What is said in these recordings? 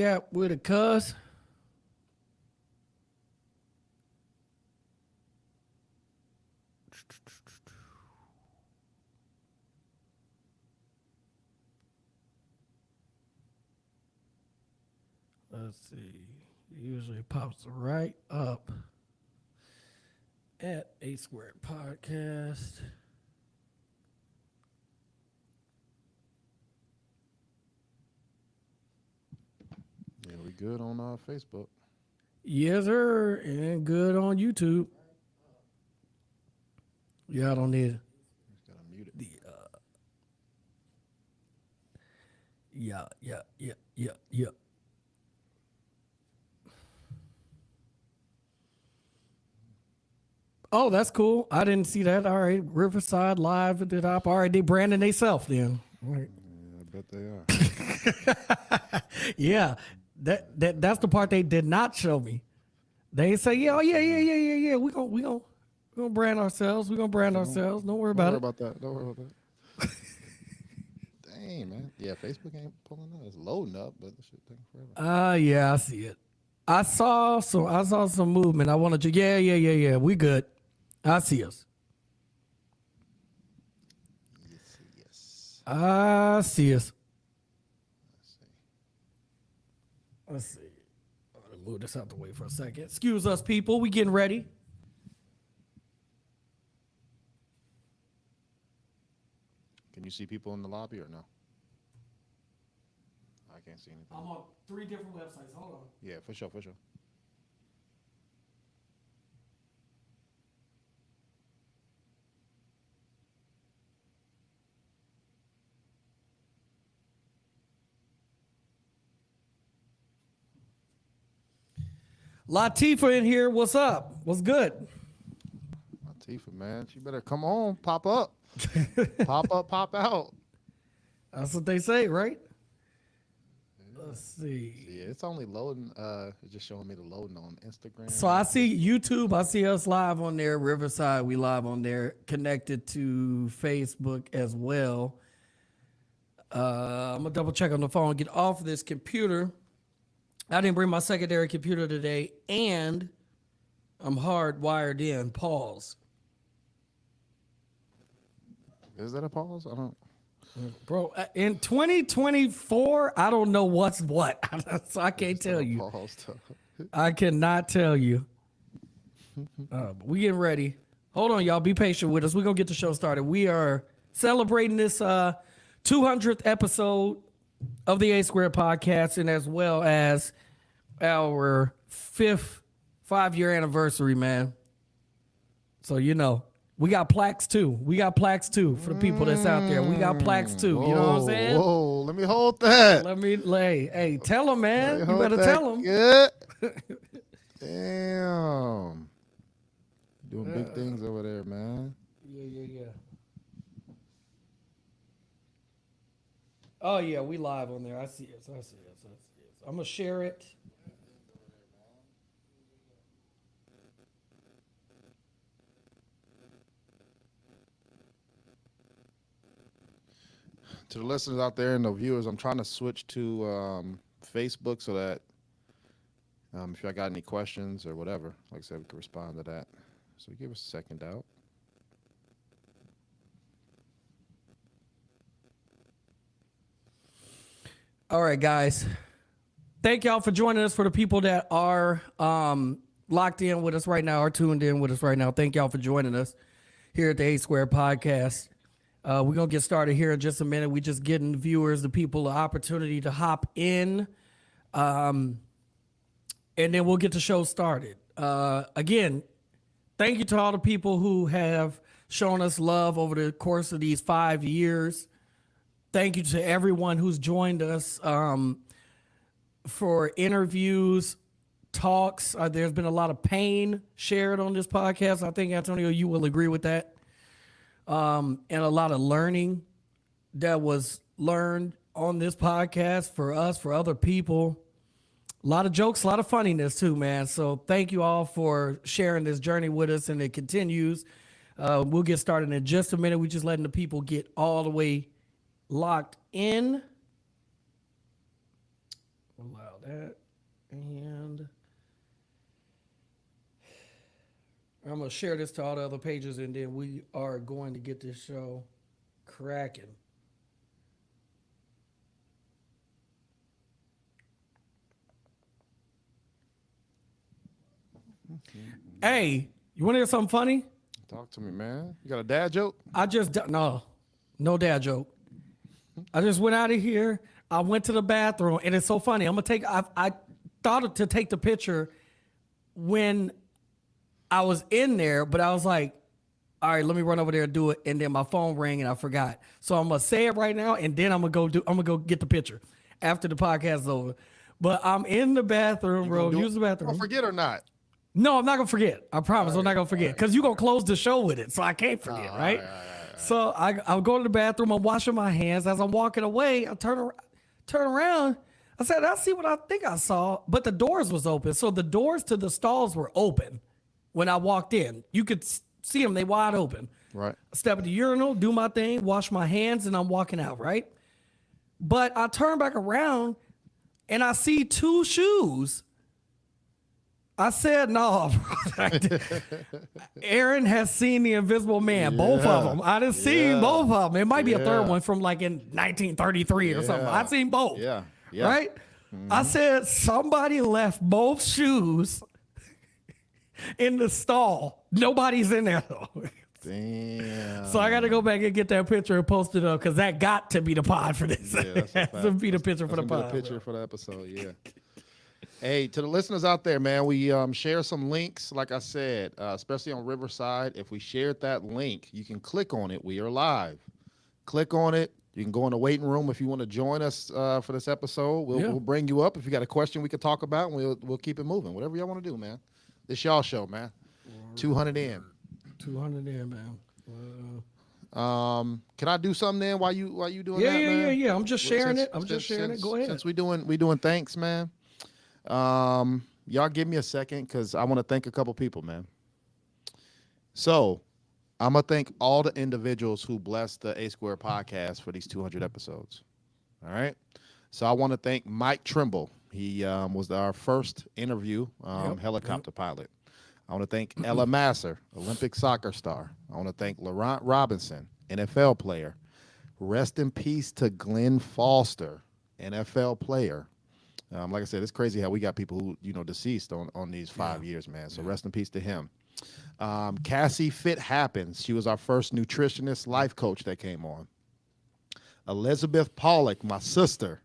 we at with a cuz? Let's see. It usually pops right up at A Squared Podcast. Yeah, we good on Facebook. Yes, sir. And good on YouTube. Yeah, I don't need Just gotta mute it. the yeah. Oh, that's cool. I didn't see that. All right. Riverside Live at the top. All right, they branding themselves then. All right. Yeah, I bet they are. Yeah. That's the part they did not show me. They say, yeah, oh yeah. We gonna brand ourselves. We gonna brand ourselves. Don't worry Don't about worry it. about that. Don't worry about that. Dang, man. Yeah, Facebook ain't pulling up. It's loading up, but this shit taking forever. Yeah, I see it. I saw some movement. I wanted to. Yeah. We good. I see us. Yes. I see us. Let's see. Let's see. I'm gonna move this out the way for a second. Excuse us, people. We getting ready. Can you see people in the lobby or no? I can't see anything. I'm on 3 different websites. Hold on. Yeah, for sure. Latifah in here. What's up? What's good? Latifah, man, she better come on, pop up, pop up, pop out. That's what they say, right? Let's see. Yeah, it's only loading. It's just showing me the loading on Instagram. So I see YouTube. I see us live on there. Riverside, we live on there. Connected to Facebook as well. I'm gonna double check on the phone. Get off of this computer. I didn't bring my secondary computer today, and I'm hardwired in. Pause. Is that a pause? I don't. Bro, in 2024, I don't know what's what. So I can't tell you. Pause stuff. I cannot tell you. But we getting ready. Hold on, y'all. Be patient with us. We're going to get the show started. We are celebrating this 200th episode of the A Squared Podcast, and as well as our 5-year anniversary, man. So, you know. We got plaques too. For the people that's out there. We got plaques too. Whoa, You know what I'm saying? Whoa, let me hold that. Let me lay. Hey, tell them, man. You better tell them. Good. Damn. Doing big things over there, man. Yeah. Oh yeah, we live on there. I see it. I'm gonna share it. To the listeners out there and the viewers, I'm trying to switch to Facebook so that if y'all got any questions or whatever, like I said, we can respond to that. So give us a second out. All right, guys. Thank y'all for joining us. For the people that are locked in with us right now or tuned in with us right now, thank y'all for joining us here at the A Squared Podcast. We're going to get started here in just a minute. We just getting the viewers, the people, the opportunity to hop in. And then we'll get the show started. Again, thank you to all the people who have shown us love over the course of these 5 years. Thank you to everyone who's joined us for interviews, talks. There's been a lot of pain shared on this podcast. I think, Antonio, you will agree with that. And a lot of learning that was learned on this podcast for us, for other people. A lot of jokes, a lot of funniness too, man. So thank you all for sharing this journey with us, and it continues. We'll get started in just a minute. We're just letting the people get all the way locked in. Allow that. And I'm going to share this to all the other pages, and then we are going to get this show cracking. Hey, you want to hear something funny? Talk to me, man. You got a dad joke? No dad joke. I just went out of here. I went to the bathroom, and it's so funny. I thought to take the picture when I was in there, but I was like, all right, let me run over there and do it. And then my phone rang and I forgot. So I'm gonna say it right now, and then I'm gonna go get the picture after the podcast is over. But I'm in the bathroom, bro. Use the bathroom. Don't forget or not? No, I'm not gonna forget. I promise, I'm not gonna forget because you're gonna close the show with it, so I can't forget, right? So I'll go to the bathroom. I'm washing my hands. As I'm walking away, I turn around. I said, I see what I think I saw, but the doors was open. So the doors to the stalls were open when I walked in. You could see them; they wide open. Right. I step at the urinal, do my thing, wash my hands, and I'm walking out. Right. But I turn back around, and I see two shoes. I said, no, Aaron has seen the Invisible Man, both of them. I done seen both of them. It might be a third one from like in 1933 or something. I've seen both. Yeah. Right? I said, somebody left both shoes in the stall. Nobody's in there though. Damn. So I got to go back and get that picture and post it up because that got to be the pod for this. Yeah, that's a fact. Has to be the picture for the pod. The picture for the episode, yeah. Hey, to the listeners out there, man, we share some links, like I said, especially on Riverside. If we shared that link, you can click on it. We are live. Click on it. You can go in the waiting room if you want to join us for this episode. We'll bring you up. If you got a question we could talk about, we'll keep it moving. Whatever y'all want to do, man. This y'all show, man. 200 in. 200 in, man. Can I do something then while you doing that, man? Yeah. I'm just sharing it. Go ahead. Since we doing thanks, man. Y'all give me a second because I want to thank a couple people, man. So I'm gonna thank all the individuals who blessed the A Square podcast for these 200 episodes. All right. So I want to thank Mike Trimble. He was our first interview helicopter pilot. I want to thank Ella Masser, Olympic soccer star. I want to thank Laurent Robinson, NFL player. Rest in peace to Glenn Foster, NFL player. Like I said, it's crazy how we got people who, deceased on these 5 years, man. So rest in peace to him. Cassie Fit Happens. She was our first nutritionist life coach that came on. Elizabeth Pollock, my sister,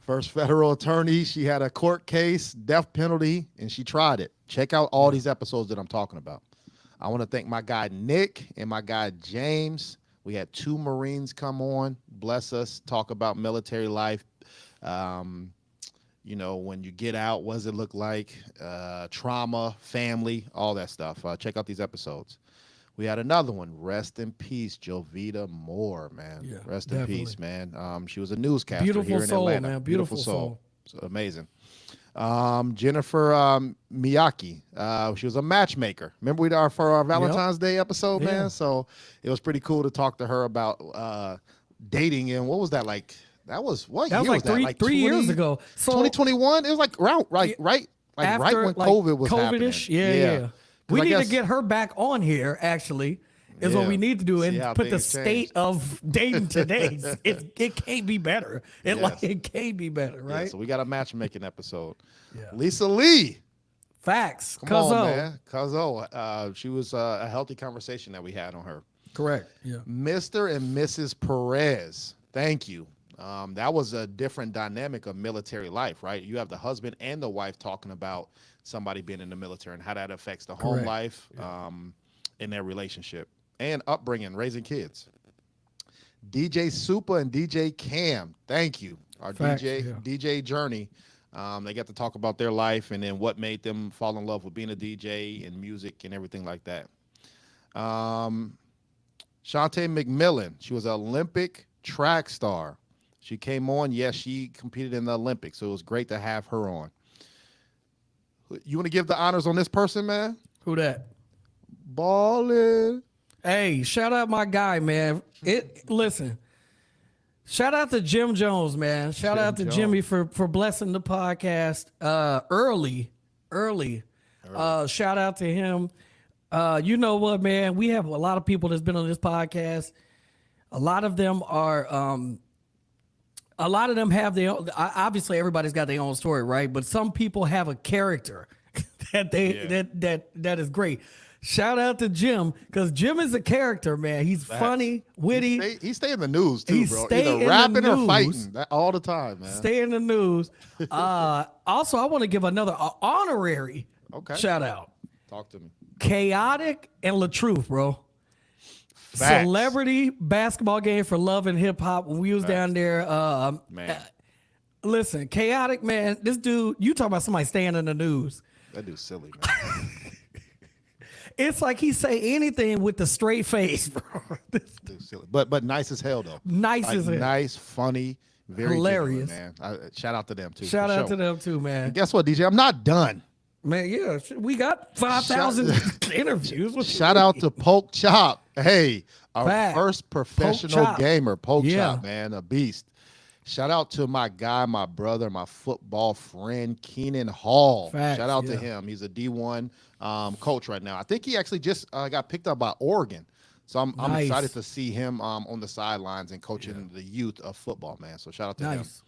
first federal attorney. She had a court case, death penalty, and she tried it. Check out all these episodes that I'm talking about. I want to thank my guy Nick and my guy James. We had 2 Marines come on, bless us, talk about military life. When you get out, what does it look like? Trauma, family, all that stuff. Check out these episodes. We had another one. Rest in peace, Jovita Moore, man. Yeah, rest definitely. In peace, man. She was a newscaster here in Atlanta. Man. Beautiful soul. So amazing. Jennifer Miyake. She was a matchmaker. Remember for our Valentine's Day episode, man? So it was pretty cool to talk to her about dating. And what was that like? That was what that year was like three years ago. So 2021. It was like right when COVID was happening. Yeah. We need to get her back on here. Actually, is what we need to do and put the state of dating today. It can't be better. It can't be better, right? Yeah, so we got a matchmaking episode. Yeah. Lisa Lee. Facts. Come on, man. Cuzzo. She was a healthy conversation that we had on her. Correct. Yeah. Mr. and Mrs. Perez. Thank you. That was a different dynamic of military life, right? You have the husband and the wife talking about somebody being in the military and how that affects the home life in their relationship and upbringing, raising kids. DJ Super and DJ Cam, thank you. Our DJ Journey. They got to talk about their life and then what made them fall in love with being a DJ and music and everything like that. Shantae McMillan, she was an Olympic track star. She came on. Yes, she competed in the Olympics, so it was great to have her on. You want to give the honors on this person, man? Who that? Ballin'. Hey, shout out my guy, man. Listen, Shout out to Jim Jones, man. Shout Jim out to Jones. Jimmy for blessing the podcast early. Shout out to him. You know what, man? We have a lot of people that's been on this podcast. A lot of them are a lot of them have their own, obviously everybody's got their own story, right? But some people have a character that that is great. Shout out to Jim, because Jim is a character, man. He's funny, witty. He stay in the news too, He bro. stay in Either the rapping or news. fighting all the time, man. Stay in the news. Also, I want to give another honorary shout out. Talk to me. Chaotic and LaTruth, bro. Facts. Celebrity basketball game for love and hip hop when we was down there. Man. Listen, Chaotic, man. This dude, you talk about somebody staying in the news. That dude's silly, man. It's like he say anything with the straight face, bro. Dude's silly. But nice as hell though. Nice Like, as hell. nice, funny, very Hilarious. genuine, man. Shout out to them too. Shout for out sure. to them too, man. And guess what, DJ? I'm not done. Man, yeah, we got 5,000 interviews. What you Shout out to Poke Chop. Hey, our Fact. first professional Chop. gamer, Poke Yeah. Chop, man, a beast. Shout out to my guy, my brother, my football friend, Keenan Hall. Facts, Shout out to yeah. him. He's a D1 coach right now. I think he actually just got picked up by Oregon. So I'm Nice. excited to see him on the sidelines and coaching the youth of football, man. So shout out to Nice.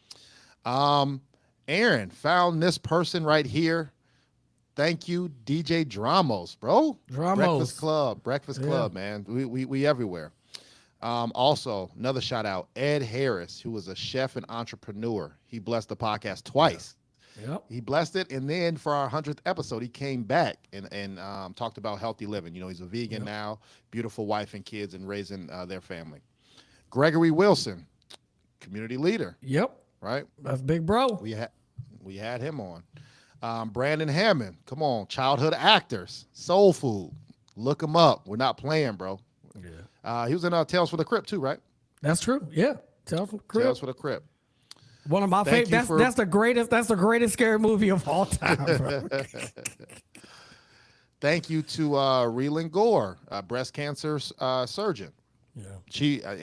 him. Aaron found this person right here. Thank you, DJ Dramos, bro. Dramos. Breakfast Club, man. We everywhere. Also, another shout out, Ed Harris, who was a chef and entrepreneur. He blessed the podcast twice. Yep. He blessed it, and then for our 100th episode, he came back and talked about healthy living. You know, he's a vegan now, beautiful wife and kids, and raising their family. Gregory Wilson, community leader, Yep. right? That's big bro. We had him on. Brandon Hammond, come on, childhood actors, soul food. Look him up. We're not playing, bro. Yeah. He was in Tales for the Crypt too, right? That's true. Yeah. Tales from Crib. Tales for the Crypt. One of my Thank favorite. you That's the greatest. That's the greatest scary movie of all time, bro. Thank you to Reelan Gore, breast cancer surgeon. Yeah.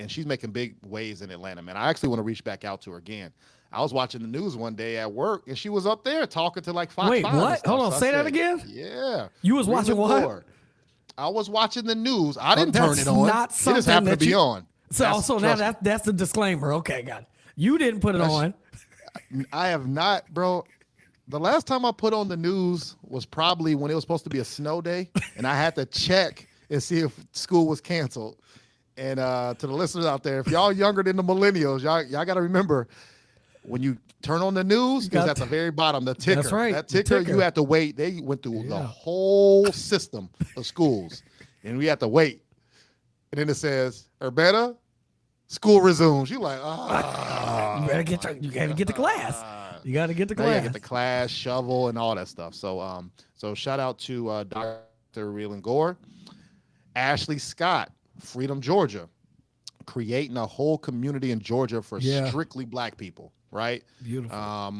She's making big waves in Atlanta, man. I actually want to reach back out to her again. I was watching the news one day at work, and she was up there talking to like Fox. Wait, 5 and what? stuff. Hold on, So I say that said, again? Yeah. You was watching Reelan what? Gore. I was watching the news. I didn't turn that's it on. not It just something happened to that be you- on. So now trust me. that's the disclaimer. Okay, got it. You didn't put it on. I have not, bro. The last time I put on the news was probably when it was supposed to be a snow day, and I had to check and see if school was canceled. And to the listeners out there, if y'all younger than the millennials, y'all got to remember when you turn on the news, got it's at the very bottom, the ticker. That's right, That the ticker, ticker. you have to wait. They went through the Yeah. whole system of schools, and we had to wait. And then it says, Urbana, school resumes. You like, You gotta get to class. You gotta get to now you class. gotta get the class, shovel, and all that stuff. So, so shout out to Dr. Reelan Gore, Ashley Scott, Freedom, Georgia, creating a whole community in Georgia for Yeah. strictly black people. Right? Beautiful.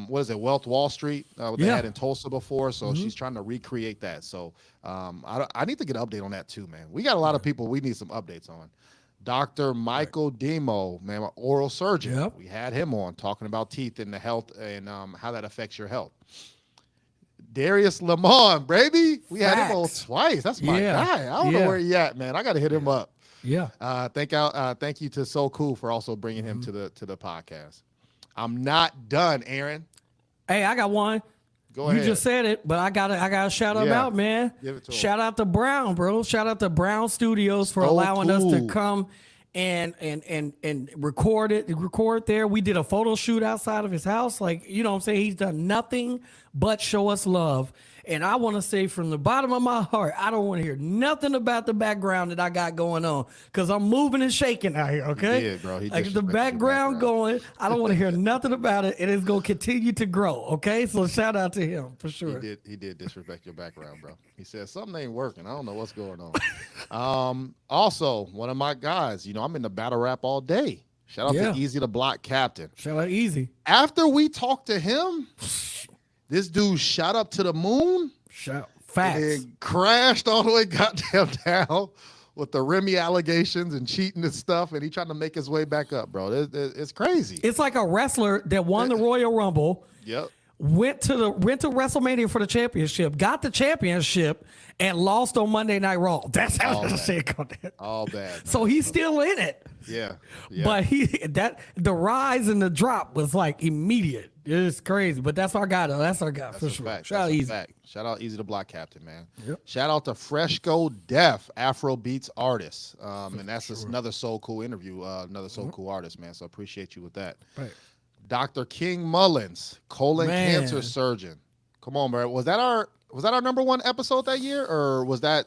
What is it? Wealth Wall Street. What they Yeah. had in Tulsa before. So she's trying to recreate that. So I need to get an update on that too, man. We got a lot of people we need some updates on. Dr. Michael Demo, man, an oral surgeon. Yep. We had him on talking about teeth and the health and how that affects your health. Darius Lamont, baby. We had him on Facts. twice. That's my Yeah. guy. I don't know Yeah. where he at, man. I got to hit him up. Yeah. Thank you to So Cool for also bringing him to the podcast. I'm not done, Aaron. Hey, I got one. Go ahead. You just said it, but I gotta shout him Yeah. out, man. Give it to him. Shout out to Brown, bro. Shout out to Brown Studios for So allowing us to cool. come and record there. We did a photo shoot outside of his house. Like, you know what I'm saying? He's done nothing but show us love. And I want to say from the bottom of my heart, I don't want to hear nothing about the background that I got going on because I'm moving and shaking out here, okay? did, bro. He Like disrespected the your background background. going, I don't want to hear nothing about it. And it's going to continue to grow, okay? So shout out to him for sure. He did disrespect your background, bro. He said something ain't working. I don't know what's going on. Also, one of my guys, you know, I'm in the battle rap all day. Shout out Yeah. to Easy the Block Captain. Shout out Easy. After we talked to him, this dude shot up to the moon Shout facts. and crashed all the way goddamn down with the Remy allegations and cheating and stuff, and he trying to make his way back up, bro. It's crazy. It's like a wrestler that won the Royal Rumble. Yep. Went to WrestleMania for the championship, got the championship, and lost on Monday Night Raw. That's how the shit go down. All bad. Man. So he's still in it. Yeah. But the rise and the drop was like immediate. It's crazy. But that's our guy though. That's our guy for sure. Fact. Shout out Easy. Shout out Easy the Block Captain, man. Yep. Shout out to Fresco Def, Afro Beats artist. And that's just another so cool interview, another so cool artist, man. So appreciate you with that. Right. Dr. King Mullins, colon cancer surgeon. Come on, bro. Was that our number one episode that year, or was that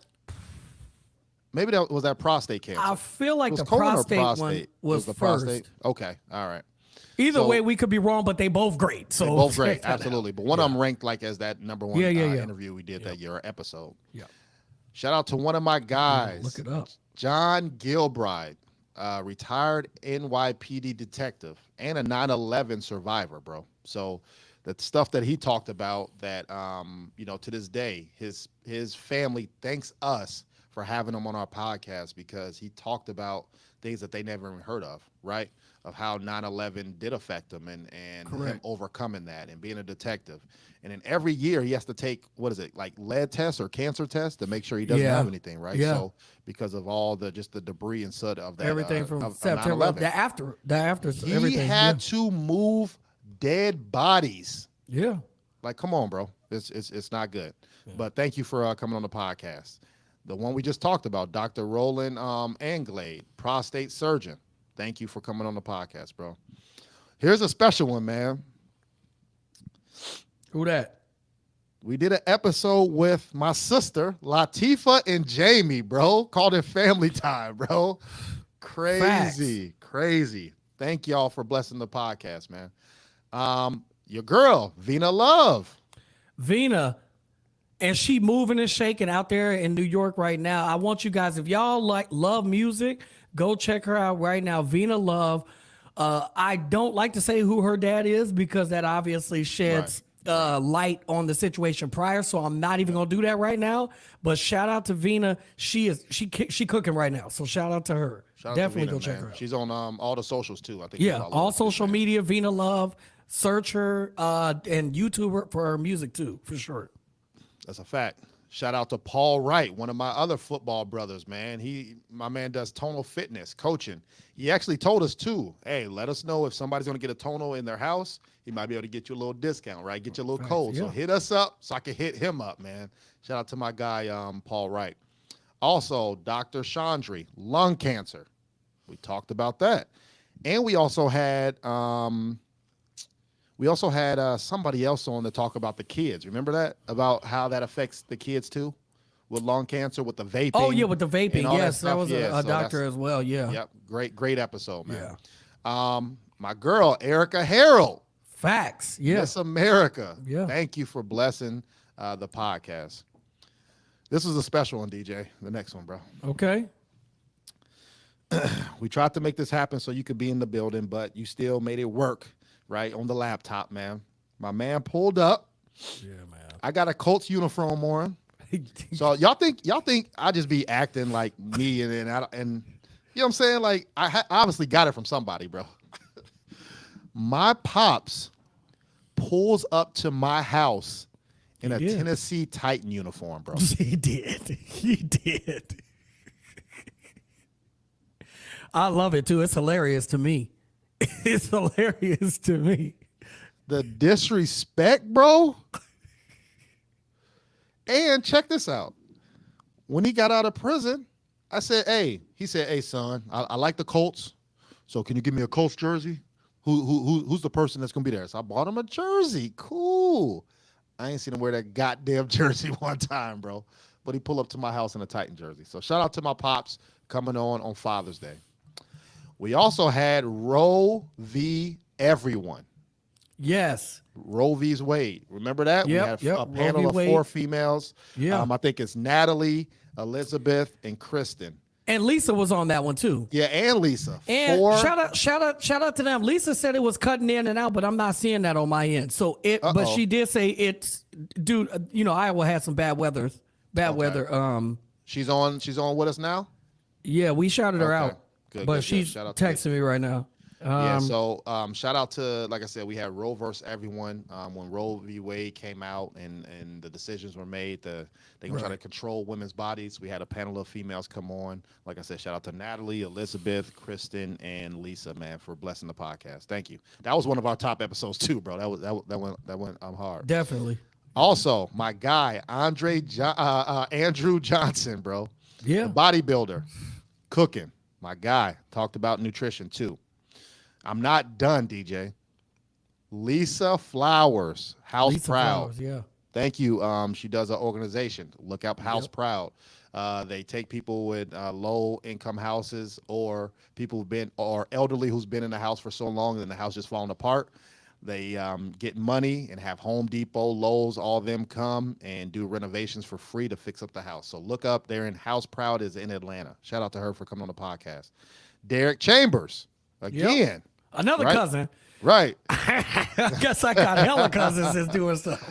maybe that was that prostate cancer? I feel like the colon or prostate one was the first. prostate. Okay, all right. Either way, we could be wrong, but they both great. So they both great, absolutely. But one of them ranked like as that number one interview we did that year, or episode. Yeah. Shout out to one of my guys. Look it up. John Gilbride, retired NYPD detective and a 9/11 survivor, bro. So the stuff that he talked about that, to this day, his family thanks us for having him on our podcast because he talked about things that they never even heard of, right? Of how 9/11 did affect him and him overcoming that and being a detective. And then every year he has to take, what is it, like lead tests or cancer tests to make sure he doesn't have anything, right? Yeah. So because of all the debris and soot of that, everything from of September, 9/11. the after, He everything. had to move dead bodies. Yeah. Like, come on, bro. It's not good. Yeah. But thank you for coming on the podcast. The one we just talked about, Dr. Roland Anglade, prostate surgeon. Thank you for coming on the podcast, bro. Here's a special one, man. Who that? We did an episode with my sister, Latifah and Jamie, bro. Called it Family Time, bro. Crazy. Thank y'all for blessing the podcast, man. Your girl, Vina Love. Vina, and she moving and shaking out there in New York right now. I want you guys, if y'all love music, go check her out right now. Vina Love. I don't like to say who her dad is because that obviously sheds light on the situation prior. So I'm not even gonna do that right now. But shout out to Vina. She cooking right now. So shout out to her. Definitely Vina, go check her out. She's on all the socials too. I think. Yeah, all social media. Vina Love. Search her and YouTube her for her music too, for sure. That's a fact. Shout out to Paul Wright, one of my other football brothers, man. My man does tonal fitness coaching. He actually told us too, hey, let us know if somebody's going to get a tonal in their house. He might be able to get you a little discount, right? Get you a little code. Yeah. So hit us up so I can hit him up, man. Shout out to my guy, Paul Wright. Also, Dr. Chandri, lung cancer. We talked about that. And we also had somebody else on to talk about the kids. Remember that? About how that affects the kids too? With lung cancer, with the vaping. Oh, yeah, with the vaping. Yes, that was a so doctor as well. Yeah. Yep. Great episode, man. Yeah. My girl, Erica Harold. Facts. Yeah. Miss America. Yeah. Thank you for blessing the podcast. This was a special one, DJ. The next one, bro. Okay. We tried to make this happen so you could be in the building, but you still made it work. Right on the laptop, man. My man pulled up. Yeah, man. I got a Colts uniform on. So y'all think I just be acting like me and you know what I'm saying? Like I obviously got it from somebody, bro. My pops pulls up to my house in a Tennessee Titan uniform, bro. He did. I love it too. It's hilarious to me. It's hilarious to me. The disrespect, bro. And check this out. When he got out of prison, I said, he said, hey, son, I like the Colts. So can you give me a Colts jersey? Who's the person that's going to be there? So I bought him a jersey. Cool. I ain't seen him wear that goddamn jersey one time, bro. But he pulled up to my house in a Titan jersey. So shout out to my pops coming on Father's Day. We also had Roe v. Everyone. Yes. Roe v's Wade. Remember that? Yep, we had a panel of 4 females. Yeah. I think it's Natalie, Elizabeth, and Kristen. And Lisa was on that one too. Yeah, and Lisa. And shout out to them. Lisa said it was cutting in and out, but I'm not seeing that on my end. So but she did say it's, dude. Iowa had some bad weather. She's on with us now. Yeah, we shouted her Okay. out, Good, but good, good. she's Shout out to Lisa. texting me right now. Yeah, so shout out to, like I said, we had Roe versus everyone. When Roe v. Wade came out and the decisions were made, they were trying to control women's bodies. We had a panel of females come on. Like I said, shout out to Natalie, Elizabeth, Kristen, and Lisa, man, for blessing the podcast. Thank you. That was one of our top episodes too, bro. That went hard. Definitely. Also, my guy Andrew Johnson, bro, Yeah. the bodybuilder, cooking. My guy talked about nutrition too. I'm not done, DJ. Lisa Flowers, House Lisa Proud. Flowers, yeah. Thank you. She does an organization. Look up House Proud. They take people with low income houses or people who've been or elderly who's been in the house for so long and the house just falling apart. They get money and have Home Depot, Lowe's, all of them come and do renovations for free to fix up the house. So look up there in House Proud is in Atlanta. Shout out to her for coming on the podcast. Derek Chambers, again. Another Right? cousin. Right. I guess I got hella cousins that's doing stuff.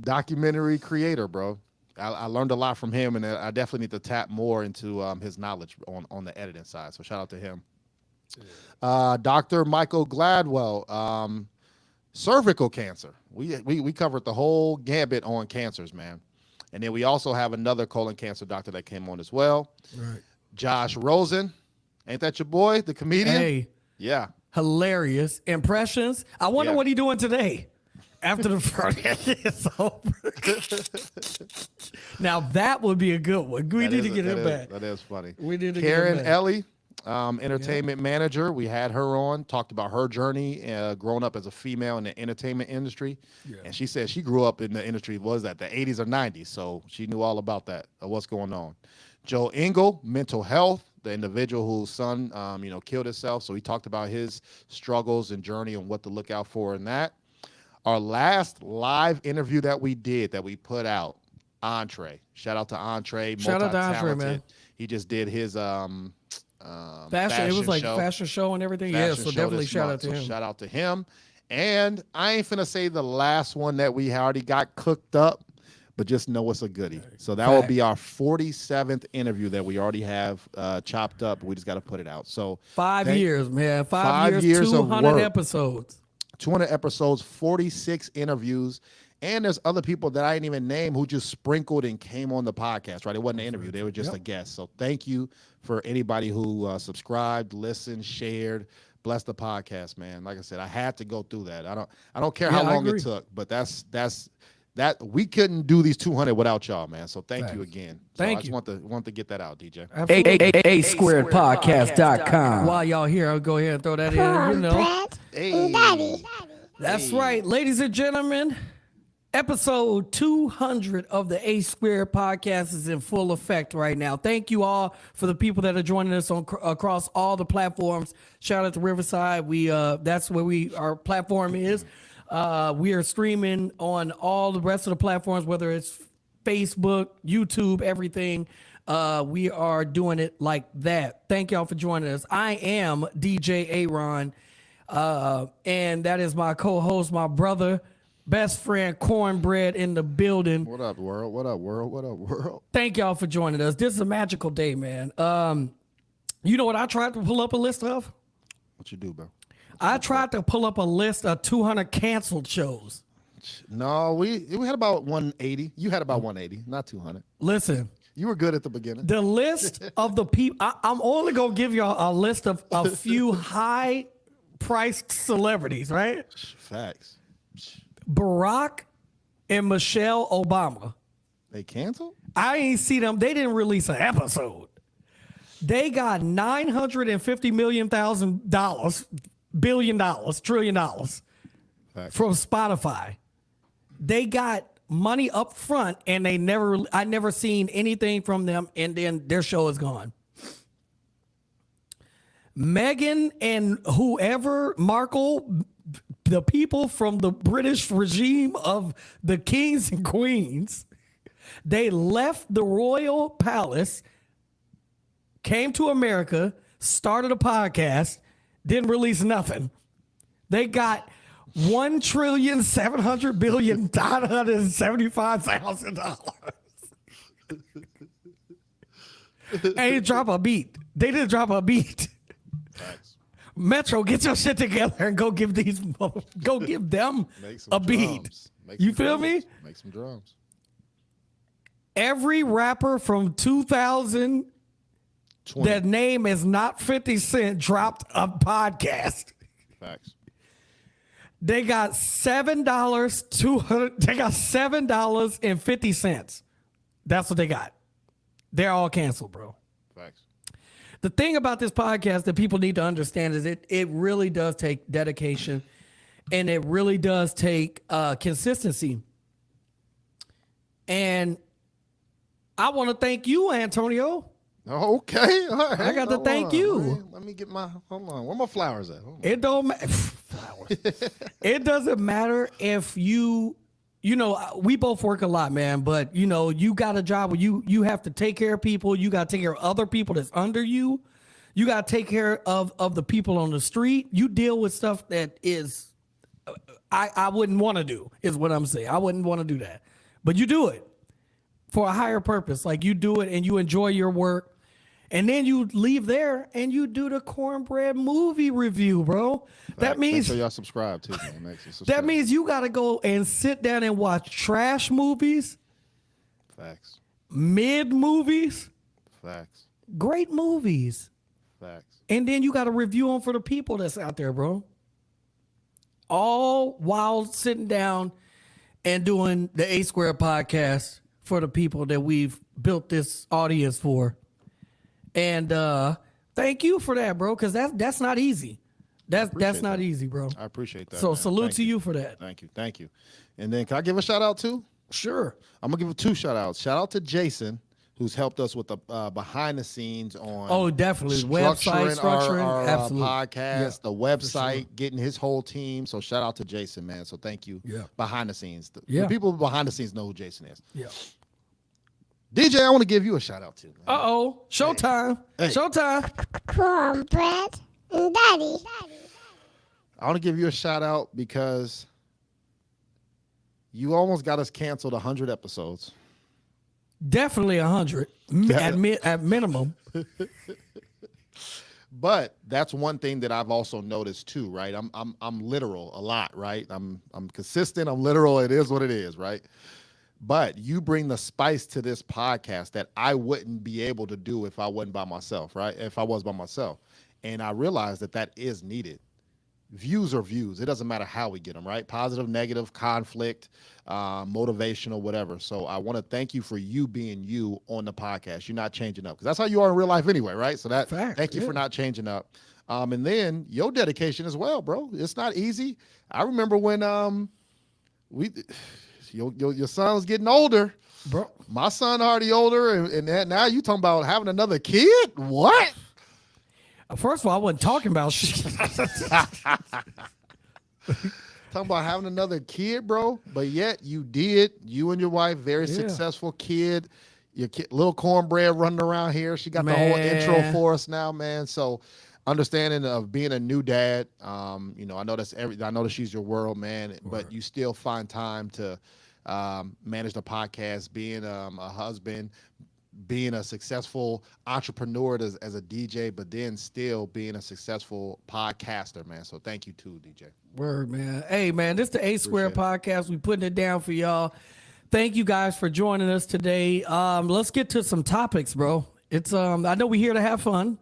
Documentary creator, bro. I learned a lot from him, and I definitely need to tap more into his knowledge on the editing side. So shout out to him. Dr. Michael Gladwell, cervical cancer. We covered the whole gambit on cancers, man. And then we also have another colon cancer doctor that came on as well. Right. Josh Rosen. Ain't that your boy, the comedian? Hey, Yeah. hilarious impressions. I wonder Yeah. what he doing today after the first is over. Now that would be a good one. We need to get him back. That is funny. We need to Karen get him back. Ellie, entertainment manager. We had her on, talked about her journey growing up as a female in the entertainment industry. Yeah. And she said she grew up in the industry, was that the 80s or 90s? So she knew all about that, what's going on. Joe Engel, mental health, the individual whose son, killed himself. So he talked about his struggles and journey and what to look out for in that. Our last live interview that we did, that we put out, Entree. Shout out to Entree. Shout out to Entree, man. multi-talented. He just did his Fashion. It was like show. fashion show and everything. Fashion Yeah, so show definitely this shout month. out to So him. shout out to him. And I ain't finna say the last one that we already got cooked up, but just know it's a goodie. So that will be our 47th interview that we already have chopped up. We just got to put it out. So 5 years, man. 5 5 years, years of 200 work. episodes. 200 episodes, 46 interviews. And there's other people that I didn't even name who just sprinkled and came on the podcast, right? It wasn't an interview. They were just a guest. So thank you for anybody who subscribed, listened, shared. Bless the podcast, man. Like I said, I had to go through that. I don't care how Yeah, I long agree. it took, but that's that we couldn't do these 200 without y'all, man. So thank you again. So Thank I just you. want to get that out, DJ. Absolutely. A-squaredpodcast.com. While y'all here, I'll go ahead and throw that in. You know, Hey. that's right, ladies and gentlemen. Episode 200 of the A Squared podcast is in full effect right now. Thank you all for the people that are joining us on across all the platforms. Shout out to Riverside. That's where our platform is. We are streaming on all the rest of the platforms, whether it's Facebook, YouTube, everything. We are doing it like that. Thank y'all for joining us. I am DJ Aaron, and that is my co-host, my brother, best friend, Cornbread in the building. What up, world? What up, world? What up, world? Thank y'all for joining us. This is a magical day, man. You know what I tried to pull up a list of? What you do, bro? I tried to pull up a list of 200 canceled shows. No, we had about 180. You had about 180, not 200. Listen, You were good at the beginning. the list of the people, I'm only going to give y'all a list of a few high-priced celebrities, right? Facts. Barack and Michelle Obama. They canceled? I ain't see them. They didn't release an episode. They got $950 million, trillion dollars Facts. from Spotify. They got money up front, and I never seen anything from them, and then their show is gone. Meghan and whoever, Markle, the people from the British regime of the kings and queens, they left the royal palace, came to America, started a podcast, didn't release nothing. They got $1,700,975,000. Ain't drop a beat. They didn't drop a beat. Facts. Metro, get your shit together and go give them Make some a beat. drums. Make You some feel me? drums. Make some drums. Every rapper from 2000 20. that name is not 50 Cent dropped a podcast. Facts. They got $7. They got $7.50. That's what they got. They're all canceled, bro. Facts. The thing about this podcast that people need to understand is it really does take dedication, and it really does take consistency. And I want to thank you, Antonio. Okay. All right. I got to Hold thank on. you. Let me get my. Hold on. Where my flowers at? Hold on. It don't matter. Flowers. It doesn't matter if you know, we both work a lot, man, but you know, you got a job where you have to take care of people. You got to take care of other people that's under you. You got to take care of the people on the street. You deal with stuff that is, I wouldn't want to do, is what I'm saying. I wouldn't want to do that, but you do it for a higher purpose. Like, you do it and you enjoy your work. And then you leave there and you do the Cornbread movie review, bro. That Facts. means Make sure y'all subscribe too, man. Make sure you subscribe. that means you got to go and sit down and watch trash movies, Facts. mid movies, Facts. great movies, Facts. and then you got to review them for the people that's out there, bro. All while sitting down and doing the A Square podcast for the people that we've built this audience for. And thank you for that, bro, because that's not easy. That's not easy, bro. I appreciate that. So man. salute Thank to you for that. Thank you. Thank you. And then can I give a shout out too? Sure. I'm gonna give 2 shout outs. Shout out to Jason, who's helped us with the behind the scenes on Oh, definitely. Website structuring, our absolutely. podcast, Yeah, the website, getting his whole team. So shout out to Jason, man. So thank you. Yeah. Behind the scenes. Yeah. The people behind the scenes know who Jason is. Yeah. DJ, I want to give you a shout out too. Man. Uh-oh. Showtime. Hey. Showtime. Cornbread and Daddy. I want to give you a shout out because you almost got us canceled 100 episodes. Definitely 100 at minimum. But that's one thing that I've also noticed too, right? I'm literal a lot, right? I'm consistent, I'm literal, it is what it is, right? But you bring the spice to this podcast that I wouldn't be able to do if I wasn't by myself, right? If I was by myself. And I realized that is needed. Views are views. It doesn't matter how we get them, right? Positive, negative, conflict, motivational, whatever. So I want to thank you for you being you on the podcast. You're not changing up because that's how you are in real life anyway, right? So thank you for not changing up. And then your dedication as well, bro. It's not easy. I remember when your son was getting older. Bro. My son already older, and now you talking about having another kid? What? First of all, I wasn't talking about shit. Talking about having another kid, bro. But yet you did. You and your wife, very successful kid. Your kid, little cornbread running around here. She got the whole intro for us now, man. So understanding of being a new dad, you know, I know that she's your world, man. But you still find time to manage the podcast, being a husband, being a successful entrepreneur as a DJ, but then still being a successful podcaster, man. So thank you too, DJ. Word, man. Hey, man, this is the A Square podcast. We putting it down for y'all. Thank you guys for joining us today. Let's get to some topics, bro. It's I know we're here to have fun.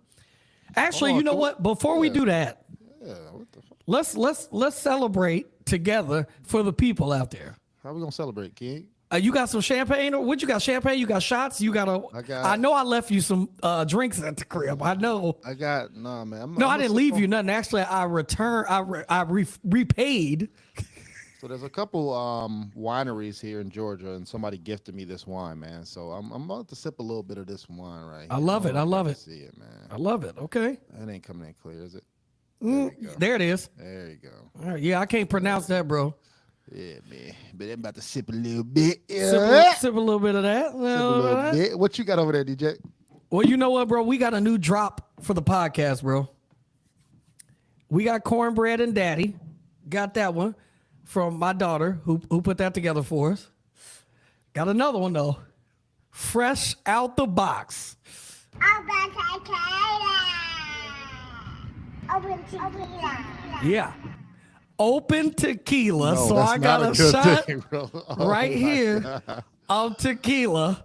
Actually, you know what? Before we do that, What the fuck? let's celebrate together for the people out there. How we gonna celebrate, King? You got some champagne? Or what you got? Champagne? You got shots? You got I know I left you some drinks at the crib. I know. I got man. I didn't leave you nothing. Actually, I returned. I repaid. So there's a couple wineries here in Georgia, and somebody gifted me this wine, man. So I'm about to sip a little bit of this wine right here. I love it. I love it. See it, man. I love it. Okay. That ain't coming in clear, is it? There it is. There you go. All right, yeah, I can't pronounce that, bro. Yeah, man. But I'm about to sip a little bit. Sip a little bit of that. Sip a little bit. What you got over there, DJ? Well, you know what, bro? We got a new drop for the podcast, bro. We got Cornbread and Daddy. Got that one from my daughter who put that together for us. Got another one, though. Fresh out the box. Open tequila. Yeah. Open tequila. No, so that's I not got a a good shot thing, bro. Oh right my here God. of tequila.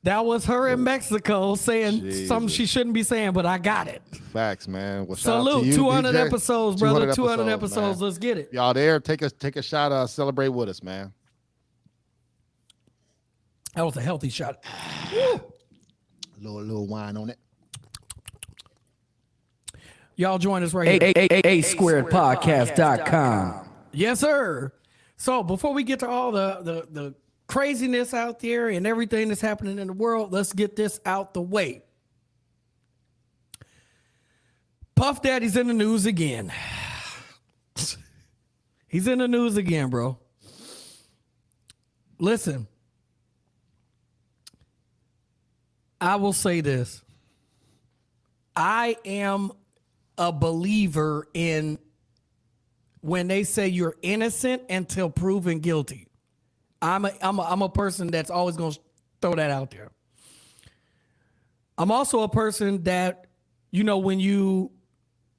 That was her in Mexico saying something she shouldn't be saying, but I got it. Facts, man. Well, shout out to Salute. you, 200 DJ. episodes, brother. 200 episodes. man. Let's get it. Y'all there? Take a shot. Celebrate with us, man. That was a healthy shot. Little wine on it. Y'all join us right here. A Squared Podcast.com. Yes, sir. So before we get to all the craziness out there and everything that's happening in the world, let's get this out the way. Puff Daddy's in the news again. He's in the news again, bro. Listen, I will say this. I am a believer in when they say you're innocent until proven guilty. I'm a person that's always going to throw that out there. I'm also a person that, you know, when you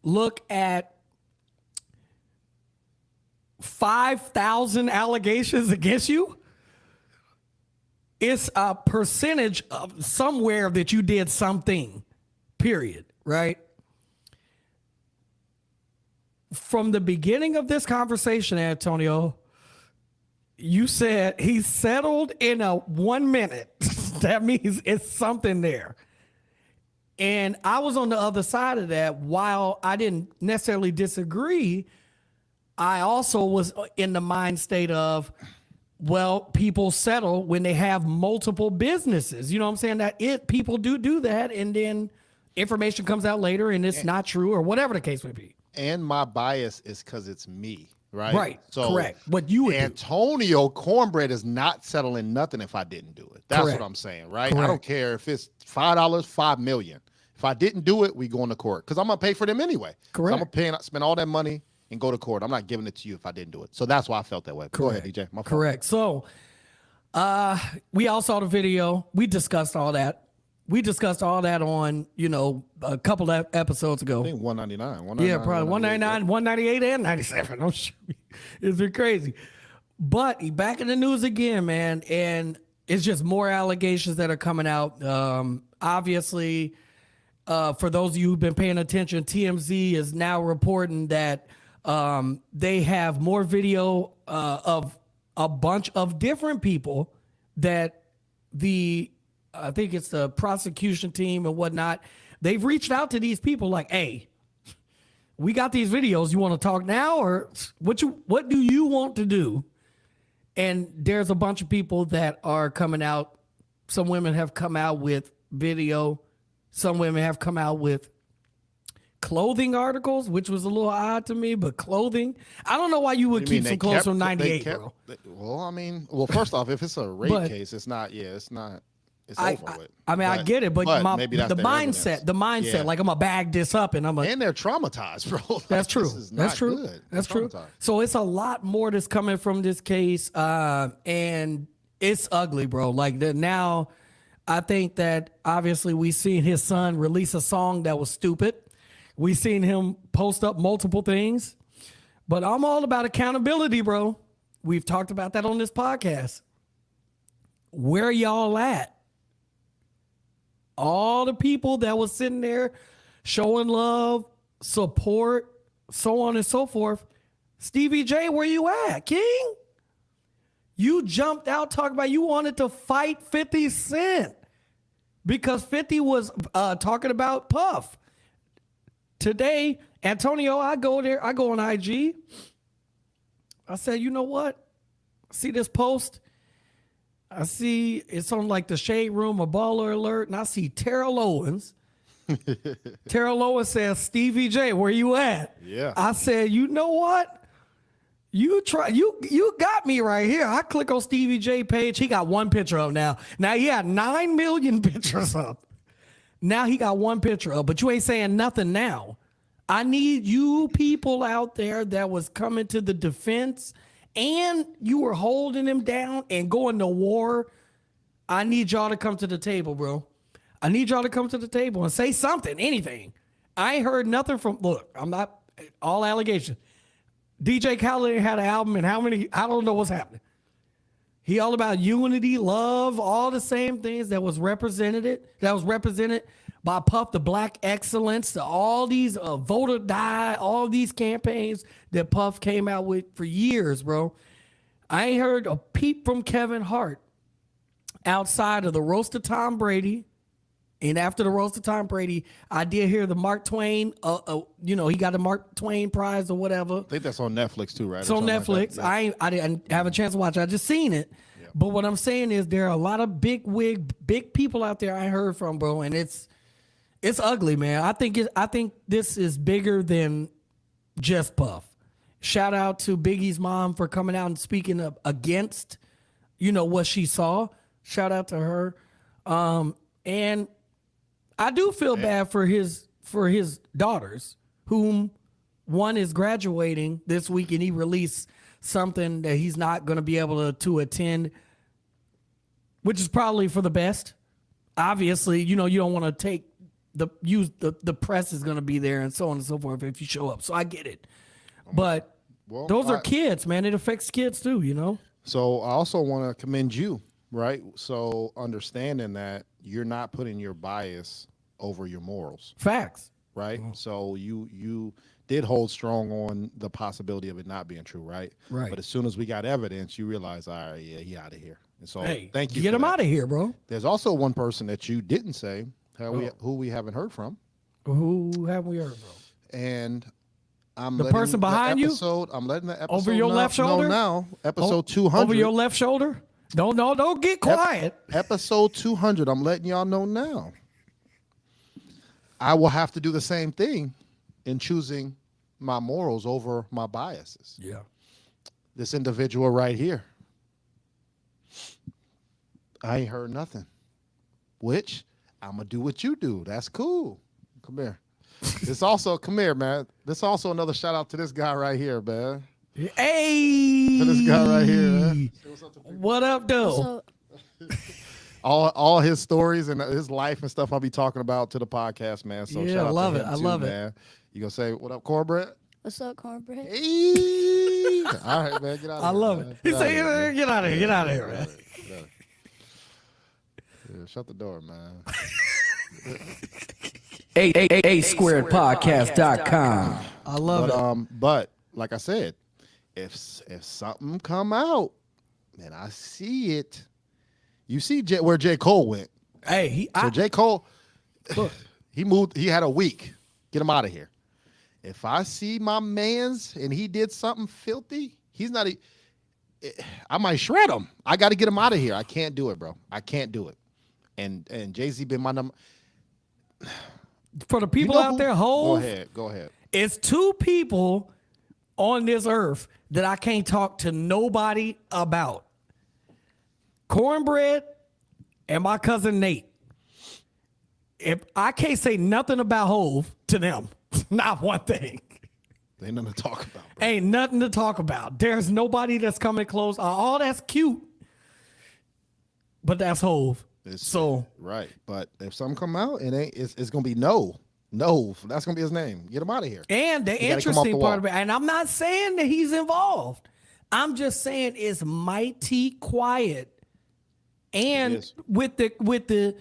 look at 5,000 allegations against you, it's a percentage of somewhere that you did something, period, right? From the beginning of this conversation, Antonio, you said he settled in a 1 minute. That means it's something there. And I was on the other side of that. While I didn't necessarily disagree, I also was in the mind state of, well, people settle when they have multiple businesses. You know what I'm saying? That people do that, and then information comes out later and it's not true or whatever the case may be. And my bias is because it's me, right? Right. So correct. What you would Antonio Cornbread is not settling nothing if I didn't do it. That's correct. what I'm saying, right? Correct. I don't care if it's $5, $5 million. If I didn't do it, we going to court because I'm gonna pay for them anyway. Correct. So I'm gonna pay and spend all that money and go to court. I'm not giving it to you if I didn't do it. So that's why I felt that way. Go ahead, DJ. My fault. Correct. So we all saw the video. We discussed all that. We discussed all that on, you know, a couple of episodes ago. I think 199. Yeah, probably 199, 198, and 97. I'm sure it's been crazy. But he back in the news again, man, and it's just more allegations that are coming out. Obviously, for those of you who've been paying attention, TMZ is now reporting that they have more video of a bunch of different people that I think it's the prosecution team and whatnot. They've reached out to these people like, hey, we got these videos. You want to talk now, or what do you want to do? And there's a bunch of people that are coming out. Some women have come out with video. Some women have come out with clothing articles, which was a little odd to me, but clothing. I don't know why you would keep some clothes from 98, bro. Well, I mean, first off, if it's a rape case, it's not. It's not. It's over with. I mean, I get it, but maybe that's the their mindset, evidence. like I'm gonna bag this up and and they're traumatized, bro. That's true. This is That's not true. good. That's They're true. traumatized. So it's a lot more that's coming from this case, and it's ugly, bro. Like now, I think that obviously we seen his son release a song that was stupid. We seen him post up multiple things, but I'm all about accountability, bro. We've talked about that on this podcast. Where y'all at? All the people that was sitting there showing love, support, so on and so forth. Stevie J, where you at, King? You jumped out talking about you wanted to fight 50 Cent because 50 was talking about Puff. Today, Antonio, I go on IG. I said, you know what? See this post? I see it's on like the Shade Room or Baller Alert, and I see Terrell Owens. Terrell Owens says, Stevie J, where you at? Yeah. I said, you know what? You got me right here. I click on Stevie J page. He got one picture up now. Now he had 9 million pictures up. Now he got one picture up, but you ain't saying nothing now. I need you people out there that was coming to the defense and you were holding him down and going to war. I need y'all to come to the table, bro. I need y'all to come to the table and say something, anything. I ain't heard nothing from, look, I'm not, all allegations. DJ Khaled had an album and I don't know what's happening. He all about unity, love, all the same things that was represented by Puff, the Black Excellence, all these voter die, all these campaigns that Puff came out with for years, bro. I ain't heard a peep from Kevin Hart outside of the roast of Tom Brady. And after the roast of Tom Brady, I did hear the Mark Twain, he got a Mark Twain prize or whatever. I think that's on Netflix too, right? It's on Netflix. Like I didn't have a chance to watch it. I just seen it. Yeah. But what I'm saying is there are a lot of big people out there I heard from, bro, and it's ugly, man. I think this is bigger than just Puff. Shout out to Biggie's mom for coming out and speaking up against, what she saw. Shout out to her. And I do feel bad for his daughters, whom one is graduating this week, and he released something that he's not going to be able to attend, which is probably for the best. Obviously, you don't want to the press is going to be there and so on and so forth if you show up. So I get it, but those are kids, man. It affects kids too, So I also want to commend you, right? So understanding that you're not putting your bias over your morals, Facts. right? So you did hold strong on the possibility of it not being true, right? Right. But as soon as we got evidence, you realize, all right, yeah, he out of here. And so Hey, thank you. Get for him that. out of here, bro. There's also one person that you didn't say who we haven't heard from, Who have we heard from? and I'm The letting person behind you? I'm letting the episode Over your left shoulder? now episode 200. Over your left shoulder? Don't get quiet. Episode 200. I'm letting y'all know now. I will have to do the same thing in choosing my morals over my biases. Yeah. This individual right here, I ain't heard nothing. Which I'm gonna do what you do. That's cool. Come here. Come here, man. This also another shout out to this guy right here, man. Hey. To this guy right here, man. What up, though? So, All his stories and his life and stuff I'll be talking about to the podcast, man. So Yeah, shout out I love to it. him I too, love it. man. You gonna say what up, cornbread? what's up, cornbread? Hey. All right, man. Get out of I here. love man. it. He said, get out of here. Get out of here, man. Yeah, shut the door, man. A squared podcast.com. I love it. But like I said, if something come out and I see it, you see where J. Cole went. Hey, So J. Cole, look, he moved. He had a week. Get him out of here. If I see my man's and he did something filthy, he's not. I might shred him. I got to get him out of here. I can't do it, bro. I can't do it. And Jay-Z been my number. for the people You know out who- there, Hov, Go ahead. it's two people on this earth that I can't talk to nobody about. Cornbread and my cousin Nate. If I can't say nothing about Hov to them, not one thing. Ain't nothing to talk about, bro. Ain't nothing to talk about. There's nobody that's coming close. Oh, that's cute. But that's Hov. So Right, but if something come out, it's gonna be no. That's gonna be his name. Get him out of here. And the You gotta come off interesting the part wall. of it, and I'm not saying that he's involved. I'm just saying it's mighty quiet. And It is. with the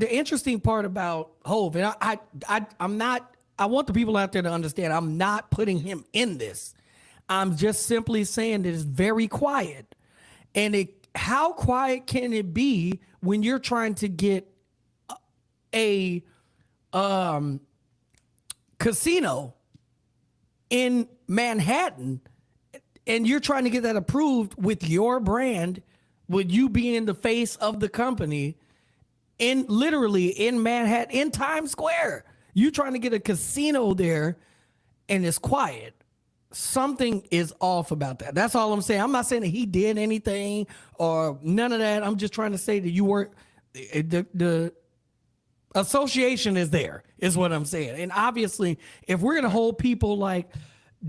interesting part about Hov, and I'm not. I want the people out there to understand. I'm not putting him in this. I'm just simply saying that it's very quiet. And how quiet can it be when you're trying to get a casino in Manhattan and you're trying to get that approved with your brand, with you being the face of the company literally in Manhattan, in Times Square? You trying to get a casino there and it's quiet. Something is off about that. That's all I'm saying. I'm not saying that he did anything or none of that. I'm just trying to say that you weren't the association is there, is what I'm saying. And obviously, if we're gonna hold people like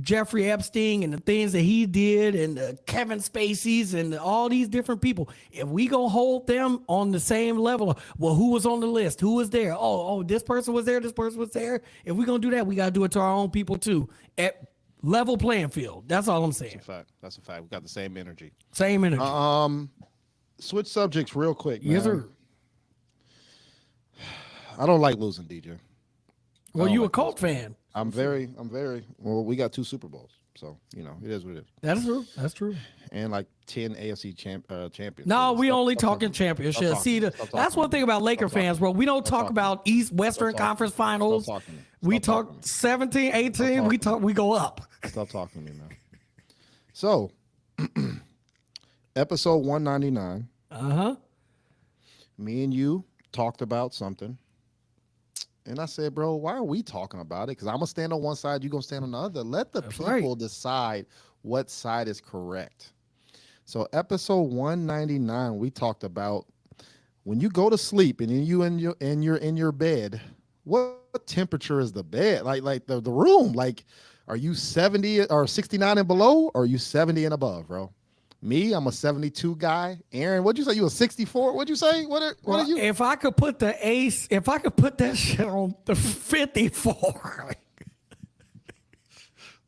Jeffrey Epstein and the things that he did and Kevin Spacey's and all these different people, if we gonna hold them on the same level, well, who was on the list? Who was there? Oh, this person was there. This person was there. If we gonna do that, we gotta do it to our own people too. At level playing field. That's all I'm saying. That's a fact. That's a fact. We got the same energy. Same energy. Switch subjects real quick, man. Yes, sir. I don't like losing, DJ. Well, don't you a like Colt fan. I'm very well. We got 2 Super Bowls, so you know it is what it is, That's true. That's true. and like 10 AFC champions. No, So we stop- only stop talking championships. Stop See, talking. Stop that's talking. one thing about Laker fans, bro. We don't talk talking. about East Western talking. Conference Finals. Stop talking. We Stop talking. talk 17, 18. We talking. talk. We go up. Stop talking to me, man. So, episode 199. Me and you talked about something. And I said, bro, why are we talking about it? Because I'm going to stand on one side, you're going to stand on the other. Let the people right. decide what side is correct. So episode 199, we talked about when you go to sleep and you're in your bed, what temperature is the bed? Like the room? Like, are you 70 or 69 and below? Or are you 70 and above, bro? Me, I'm a 72 guy. Aaron, what'd you say? You a 64? What'd you say? What are you? If I could put the ace, if I could put that shit on the 54,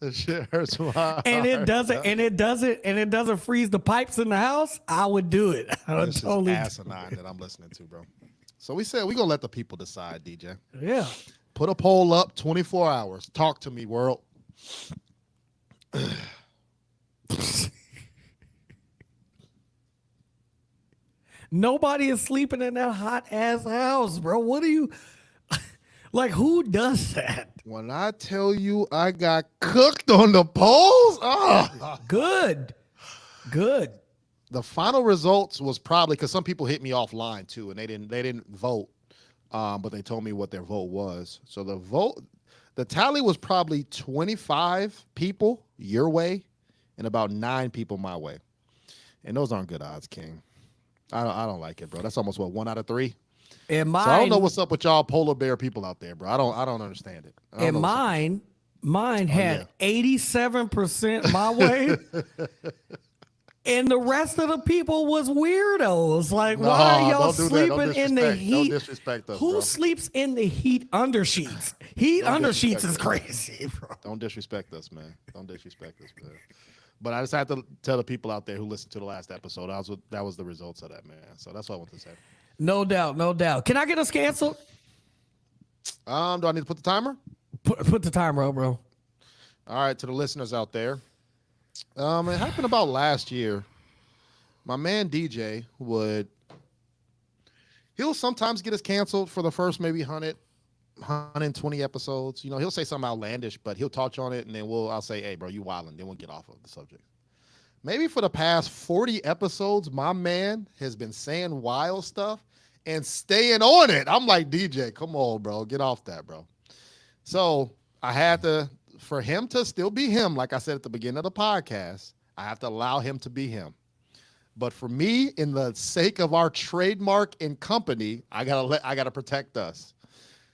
That shit hurts my heart. and it doesn't freeze the pipes in the house, I would do it. I would This is totally. asinine that I'm listening to, bro. So we said we're gonna let the people decide, DJ. Yeah. Put a poll up, 24 hours. Talk to me, world. Nobody is sleeping in that hot ass house, bro. What are you like? Who does that? When I tell you I got cooked on the polls, Good. the final results was probably because some people hit me offline too, and they didn't vote, but they told me what their vote was. So the tally was probably 25 people your way, and about 9 people my way, and those aren't good odds, King. I don't like it, bro. That's almost 1 out of 3. And So I don't know mine, what's up with y'all polar bear people out there, bro. I don't understand it. I don't and know what's up. mine had 87% my way. And the rest of the people was weirdos. Like, No, why are y'all don't do that. Don't sleeping in the disrespect. Don't heat? disrespect us, Who bro. sleeps in the heat under sheets? Heat Don't under sheets is disrespect crazy, bro. Don't disrespect us, man. Don't disrespect us, man. But I just had to tell the people out there who listened to the last episode that was the results of that, man. So that's what I want to say. No doubt, no doubt. Can I get us canceled? Do I need to put the timer? Put the timer up, bro. All right, to the listeners out there. It happened about last year. My man DJ he'll sometimes get us canceled for the first maybe 120 episodes. You know, he'll say something outlandish, but he'll touch on it, and then I'll say, hey, bro, you wildin'. Then we'll get off of the subject. Maybe for the past 40 episodes, my man has been saying wild stuff and staying on it. I'm like, DJ, come on, bro. Get off that, bro. So I had to, for him to still be him, like I said at the beginning of the podcast, I have to allow him to be him. But for me, in the sake of our trademark and company, I gotta protect us.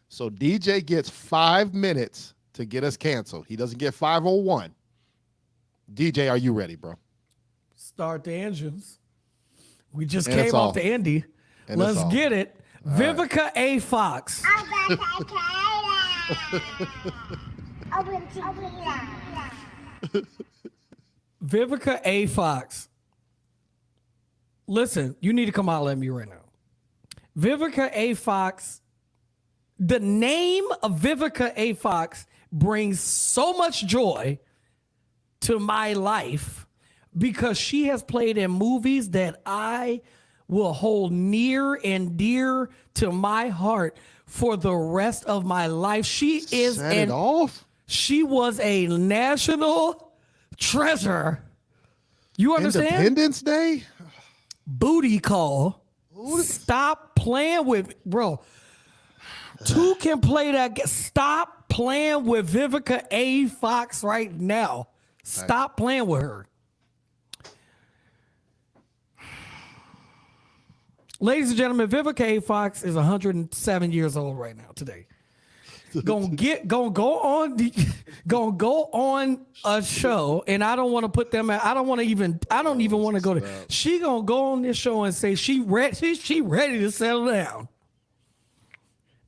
So DJ gets 5 minutes to get us canceled. He doesn't get 501. DJ, are you ready, bro? Start the engines. We just And came it's off off. the Indy. And Let's it's off. get it. Vivica A. Fox. I'm Open TV. Vivica A. Fox. Listen, you need to come out at me right now. Vivica A. Fox. The name of Vivica A. Fox brings so much joy to my life because she has played in movies that I will hold near and dear to my heart for the rest of my life. She is Set it off. she was a national treasure. You understand? Independence Day. Booty call. Stop playing with, bro. Two can play that. Stop playing with Vivica A. Fox right now. Stop playing with her. Ladies and gentlemen, Vivica A. Fox is 107 years old right now today. gonna go on a show, and I don't want to put them at. I don't even want to go to. She gonna go on this show and say she ready to settle down.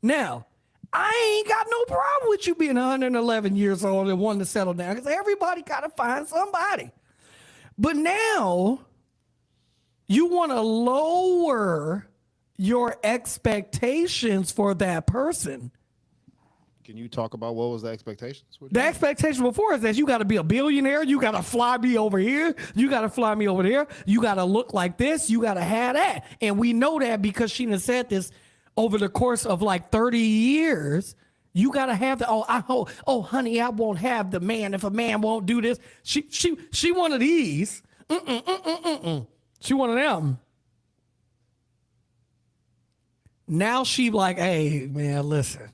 Now, I ain't got no problem with you being 111 years old and wanting to settle down, because everybody gotta find somebody. But now you want to lower your expectations for that person. Can you talk about what was the expectations? The expectation before is that you got to be a billionaire. You got to fly me over here. You got to fly me over there. You got to look like this. You got to have that. And we know that because she done said this over the course of like 30 years. You got to have the, oh, honey, I won't have the man if a man won't do this. She one of these. She one of them. Now she like, hey, man, listen.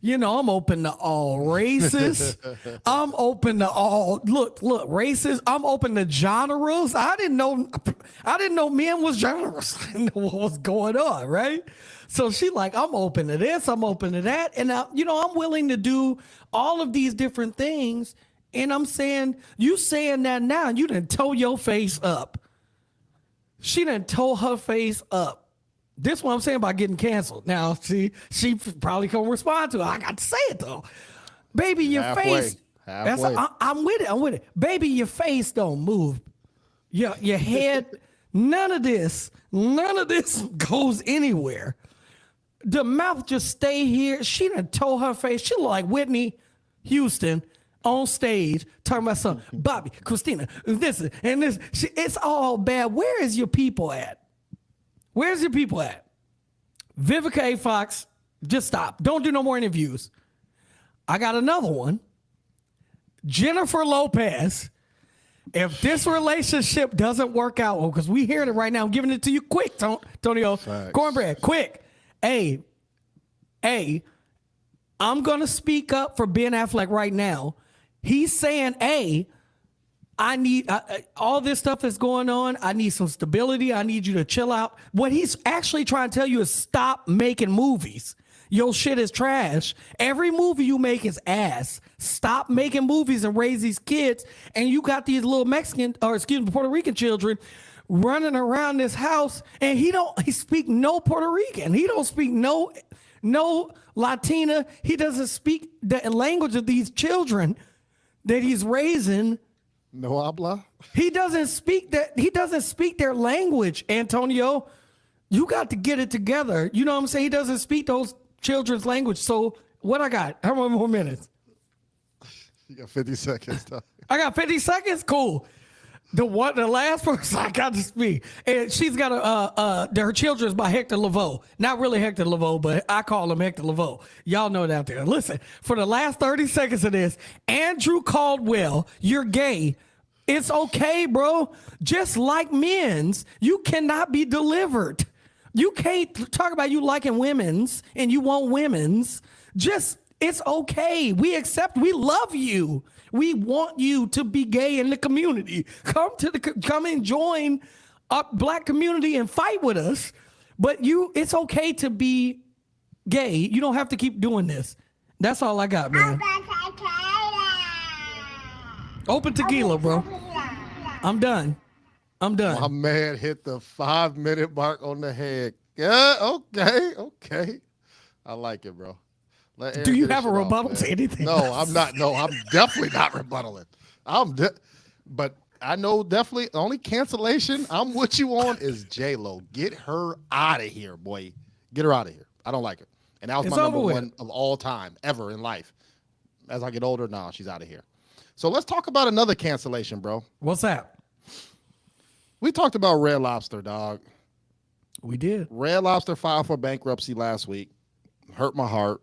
You know, I'm open to all races. I'm open to all look races. I'm open to genres. I didn't know men was genres. I didn't know what was going on, right? So she like, I'm open to this. I'm open to that, and I'm willing to do all of these different things. And I'm saying, you saying that now, and you done toe your face up. She done toe her face up. This is what I'm saying about getting canceled. Now, she probably can't respond to it. I got to say it, though. Baby, your face. Halfway. I'm with it. Baby, your face don't move. Your head, none of this goes anywhere. The mouth just stay here. She done told her face. She look like Whitney Houston on stage talking about something. Bobby, Christina, this and this. It's all bad. Where is your people at? Where's your people at? Vivica A. Fox, just stop. Don't do no more interviews. I got another one. Jennifer Lopez. If this relationship doesn't work out, because we hearing it right now, I'm giving it to you quick, Tonio. Cornbread, quick. Hey, I'm going to speak up for Ben Affleck right now. He's saying, I need all this stuff that's going on. I need some stability. I need you to chill out. What he's actually trying to tell you is stop making movies. Your shit is trash. Every movie you make is ass. Stop making movies and raise these kids. And you got these little Puerto Rican children running around this house, and he speak no Puerto Rican. He don't speak no Latina. He doesn't speak the language of these children that he's raising. No habla. He doesn't speak that. He doesn't speak their language, Antonio. You got to get it together. You know what I'm saying? He doesn't speak those children's language. So what I got? How many more minutes? You got 50 seconds. I got 50 seconds? Cool. The last person I got to speak, and she's got her children's by Hector Lavoe. Not really Hector Lavoe, but I call him Hector Lavoe. Y'all know it out there. Listen, for the last 30 seconds of this, Andrew Caldwell, you're gay. It's okay, bro. Just like men's, you cannot be delivered. You can't talk about you liking women's and you want women's. It's okay. We love you. We want you to be gay in the community. Come and join our black community and fight with us. But it's okay to be gay. You don't have to keep doing this. That's all I got, man. Open tequila, bro. I'm done. My man hit the 5-minute mark on the head. Yeah, okay. I like it, bro. Do you have a rebuttal to anything? No, I'm not. No, I'm definitely not rebuttaling. But I know definitely the only cancellation I'm with you on is J-Lo. Get her out of here, boy. Get her out of here. I don't like it. And that was my number one of all time, ever in life. As I get older, now she's out of here. So let's talk about another cancellation, bro. What's that? We talked about Red Lobster, dog. We did. Red Lobster filed for bankruptcy last week. Hurt my heart.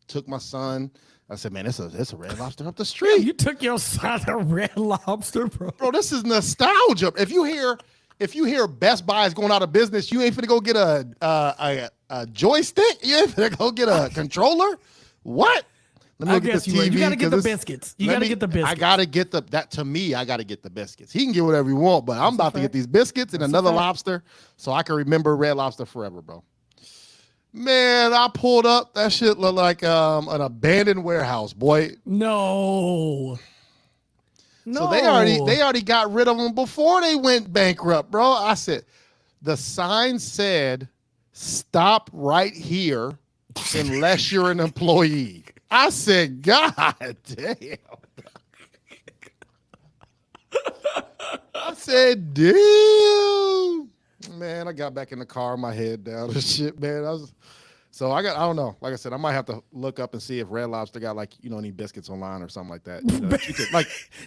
Took my son. I said, man, it's a Red Lobster up the street. You took your son to Red Lobster, bro. Bro, this is nostalgia. If you hear Best Buy is going out of business, you ain't finna go get a joystick. You ain't finna go get a controller. What? Let me look at the TV. You gotta get the biscuits. You gotta get the biscuits. I gotta get I gotta get the biscuits. He can get whatever he want, but I'm about to get these biscuits and another lobster so I can remember Red Lobster forever, bro. Man, I pulled up. That shit looked like an abandoned warehouse, boy. No. No. So they already got rid of them before they went bankrupt, bro. I said, the sign said, "Stop right here unless you're an employee." I said, God damn. I said, damn. Man, I got back in the car, my head down and shit, man. I don't know. Like I said, I might have to look up and see if Red Lobster got any biscuits online or something like that.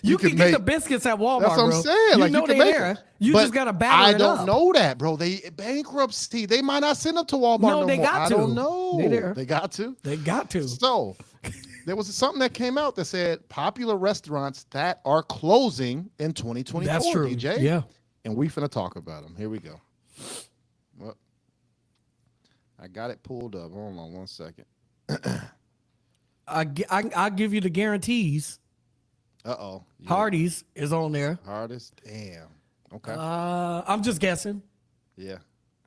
You can get the biscuits at Walmart. That's what I'm saying. You like know you can they make there. them. You But just gotta batter I it don't up. know that, bro. They bankruptcy. They might not send them to Walmart No, no they more. got I to. don't know. They there. They got to. They got to. So there was something that came out that said popular restaurants that are closing in 2024. That's true. DJ. Yeah. And we finna talk about them. Here we go. Well, I got it pulled up. Hold on 1 second. I'll give you the guarantees. Uh-oh. Yeah. Hardee's is on there. Hardest. Damn. Okay. I'm just guessing. Yeah.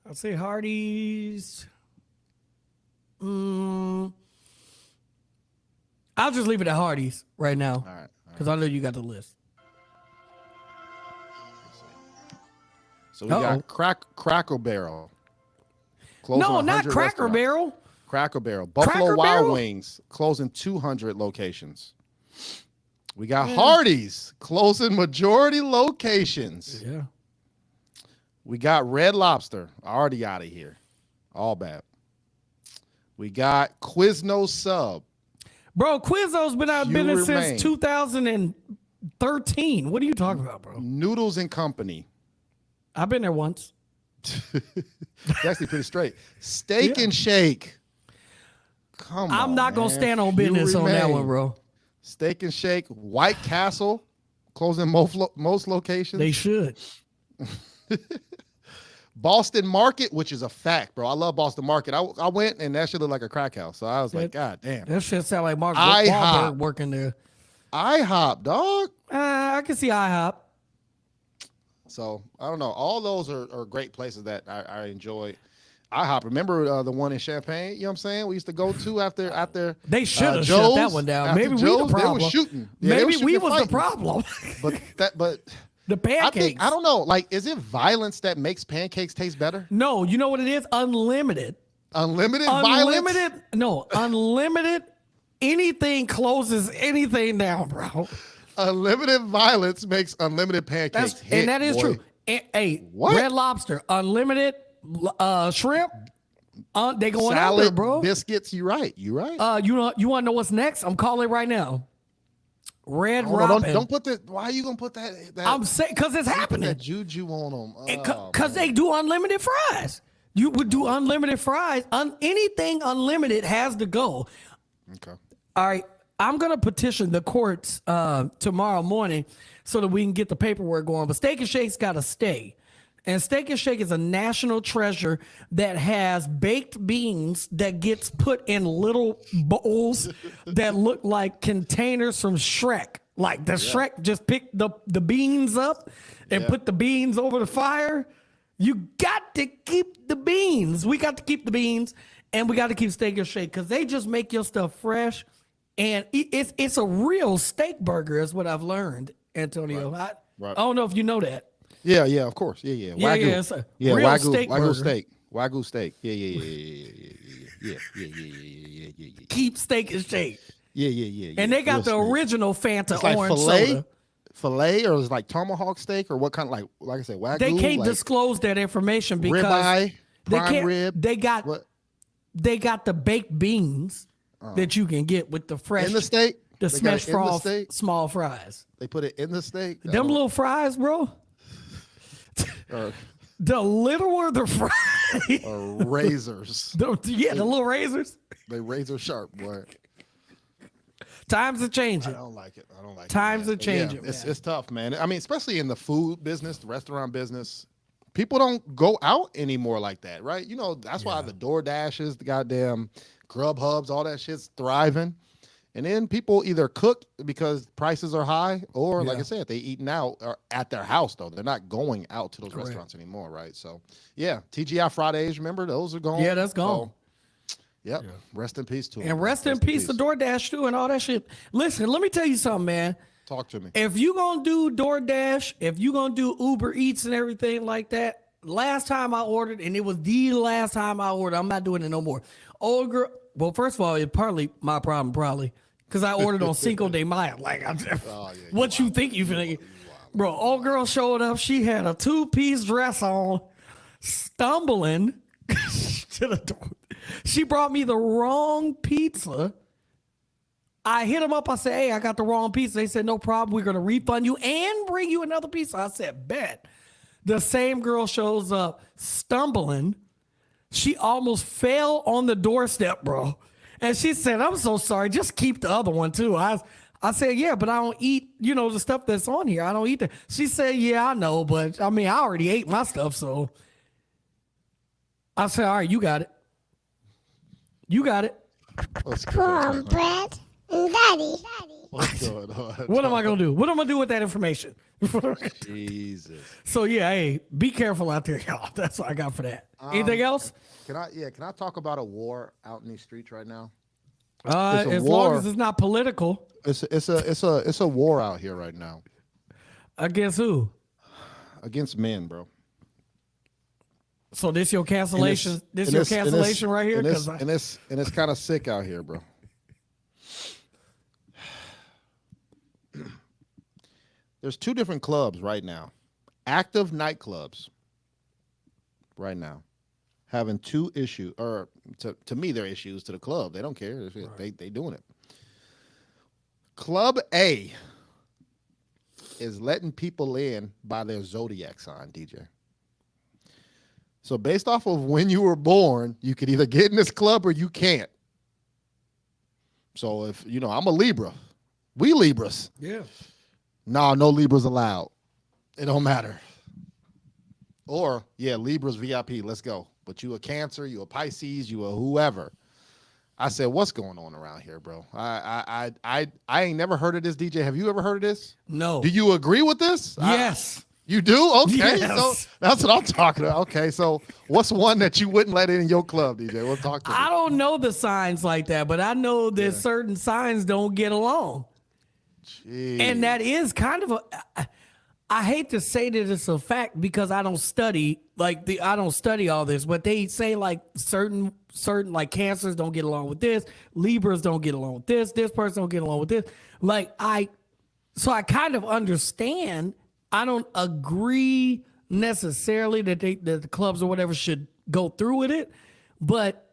I'll say Hardee's. I'll just leave it at Hardee's right now All right. because I know you got the list. So we got Cracker Barrel. Closing No, not 100 Cracker restaurants. Barrel. Cracker Barrel. Buffalo Cracker Wild Barrel? Wings closing 200 locations. We got Hardee's closing majority locations. Yeah. We got Red Lobster already out of here. All bad. We got Quiznos Sub. Bro, Quizzo's been out of You business remain. since 2013. What are you talking about, bro? Noodles and Company. I've been there once. It's actually pretty straight. Steak Yeah. and Shake. Come on. I'm not going to man. stand on You business on that remain. one, bro. Steak and Shake. White Castle closing most locations. They should. Boston Market, which is a fact, bro. I love Boston Market. I went and that shit looked like a crack house. So I was like, God damn. That shit sound like Mark IHOP. Wahlberg working there. IHOP, dog. I can see IHOP. So I don't know. All those are great places that I enjoy. IHOP. Remember the one in Champaign? You know what I'm saying? We used to go to after They should have shut Joe's. that one down. After Maybe we Joe's, the problem. They were shooting. Yeah, they Maybe were shooting we and was the fighting. problem. But The pancakes. I don't know. Like, is it violence that makes pancakes taste better? No, you know what it is? Unlimited. Unlimited violence? Unlimited. No, unlimited. Anything closes anything down, bro. Unlimited violence makes unlimited pancakes. And that is boy. true. Hey, What? Red Lobster, unlimited shrimp. They going out Salad, there, bro. biscuits. You right. You right. You want to know what's next? I'm calling it right now. Red Hold on, Robin. don't put that. Why are you gonna put that? I'm saying because it's put happening. that juju on them. Because they do unlimited fries. You would do unlimited fries. Anything unlimited has to go. Okay. All right. I'm going to petition the courts tomorrow morning so that we can get the paperwork going. But Steak and Shake's got to stay. And Steak and Shake is a national treasure that has baked beans that gets put in little bowls that look like containers from Shrek. Like the Shrek just picked the beans up and put the beans over the fire. You got to keep the beans. We got to keep the beans, and we got to keep Steak and Shake because they just make your stuff fresh. And it's a real steak burger is what I've learned, Antonio. Right. I don't know if you know that. Yeah, of course. Yeah. Yeah, Wagyu. it's a Yeah, real Wagyu, steak Wagyu burger. steak. Wagyu steak. Yeah. Keep Steak and Shake. Yeah. And they got Real the steak. original Fanta It's like orange filet, soda. or is it like tomahawk steak, or what kind of like I said, Wagyu? They can't like disclose that information because ribeye, they prime can't. rib. They got What they got the baked beans that you can get with the fresh in the steak? the They got it smashed in the fry steak? small fries. They put it in the steak. Them little fries, bro. or The littler the fry. razors. the little razors. They razor sharp, boy. Times are I changing. don't like it. Times man. are But yeah, changing, it's man. tough, man. I mean, especially in the food business, the restaurant business. People don't go out anymore like that, right? You know, that's why the DoorDashes, the goddamn Grubhubs, all that shit's thriving. And then people either cook because prices are high, or like I said, they eating out or at their house though. They're not going out to those restaurants anymore, right? So yeah, TGI Fridays, remember those are gone. Yeah, that's gone. Yep. Rest in peace to him. And man. rest in peace to DoorDash too and all that shit. Listen, let me tell you something, man. Talk to me. If you gonna do DoorDash, if you gonna do Uber Eats and everything like that, last time I ordered, and it was the last time I ordered, I'm not doing it no more. Old girl, well, first of all, it's partly my problem, probably, because I ordered on Cinco de Mayo. Like, what you think you finna get? Bro, old girl showed up. She had a 2-piece dress on, stumbling to the door. She brought me the wrong pizza. I hit them up. I said, hey, I got the wrong pizza. They said, no problem. We're going to refund you and bring you another pizza. I said, bet. The same girl shows up stumbling. She almost fell on the doorstep, bro. And she said, I'm so sorry. Just keep the other one, too. I said, yeah, but I don't eat, the stuff that's on here. I don't eat that. She said, yeah, I know. But, I already ate my stuff, so. I said, all right, you got it. You got it. Cornbread and Daddy. What's going on? What am I going to do? What am I going to do with that information? Jesus. So, yeah, hey, be careful out there, y'all. That's what I got for that. Anything else? Can I talk about a war out in these streets right now? As long as it's not political. It's a war out here right now. Against who? Against men, bro. So this your cancellation? This your cancellation right here? And it's kind of sick out here, bro. There's 2 different clubs right now, active nightclubs right now, having 2 issues, or to me, they're issues. To the club, they don't care. Right. They doing it. Club A is letting people in by their zodiac sign, DJ. So based off of when you were born, you could either get in this club or you can't. So if, I'm a Libra. We Libras. Yeah. No Libras allowed. It don't matter. Or, yeah, Libras VIP, let's go. But you a Cancer, you a Pisces, you a whoever. I said, what's going on around here, bro? I ain't never heard of this, DJ. Have you ever heard of this? No. Do you agree with this? Yes. You do? Okay. Yes. So that's what I'm talking about. Okay. So what's one that you wouldn't let in your club, DJ? We'll talk to you. I don't know the signs like that, but I know that certain signs don't get along. Jeez. And that is kind of I hate to say that it's a fact because I don't study all this, but they say like certain like Cancers don't get along with this, Libras don't get along with this person don't get along with this. So I kind of understand. I don't agree necessarily that the clubs or whatever should go through with it, but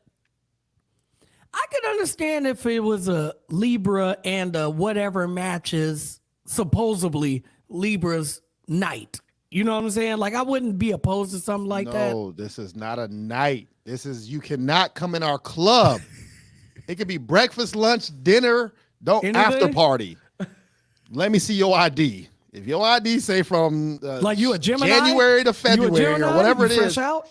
I could understand if it was a Libra and whatever matches supposedly Libra's night. You know what I'm saying? Like I wouldn't be opposed to something like that. No, this is not a night. You cannot come in our club. It could be breakfast, lunch, dinner, after party. Let me see your ID. If your ID say from like you a Gemini? January to February or whatever it is, out?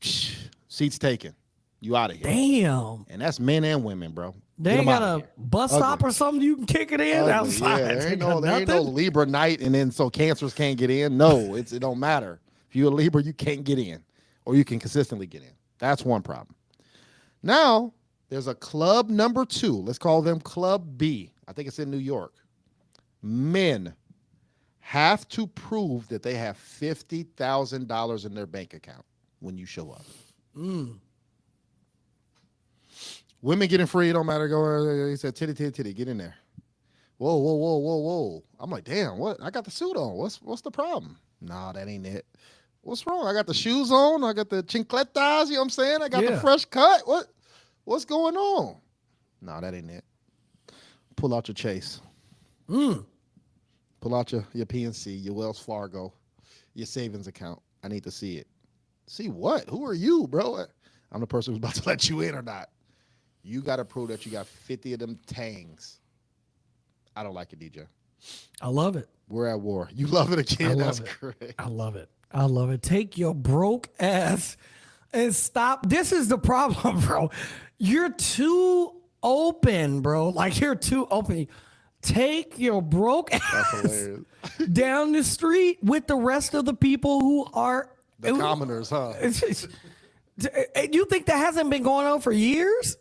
Seats taken. You out of here. Damn. And that's men and women, bro. They ain't got a bus stop or something you can kick it in outside. Yeah, there ain't no Libra night and then so Cancers can't get in. No, it don't matter. If you're a Libra, you can't get in. Or you can consistently get in. That's one problem. Now, there's a club number 2. Let's call them Club B. I think it's in New York. Men have to prove that they have $50,000 in their bank account when you show up. Women getting free, it don't matter. Go, he said, titty, get in there. Whoa. I'm like, damn, what? I got the suit on. What's the problem? Nah, that ain't it. What's wrong? I got the shoes on. I got the chincletas, you know what I'm saying? I got the fresh cut. What's going on? Nah, that ain't it. Pull out your Chase. Pull out your PNC, your Wells Fargo, your savings account. I need to see it. See what? Who are you, bro? I'm the person who's about to let you in or not. You got to prove that you got 50 of them tangs. I don't like it, DJ. I love it. We're at war. You love it again. That's great. I love it. Take your broke ass and stop. This is the problem, bro. You're too open, bro. Like you're too open. Take your broke ass down the street with the rest of the people who are the commoners, huh? You think that hasn't been going on for years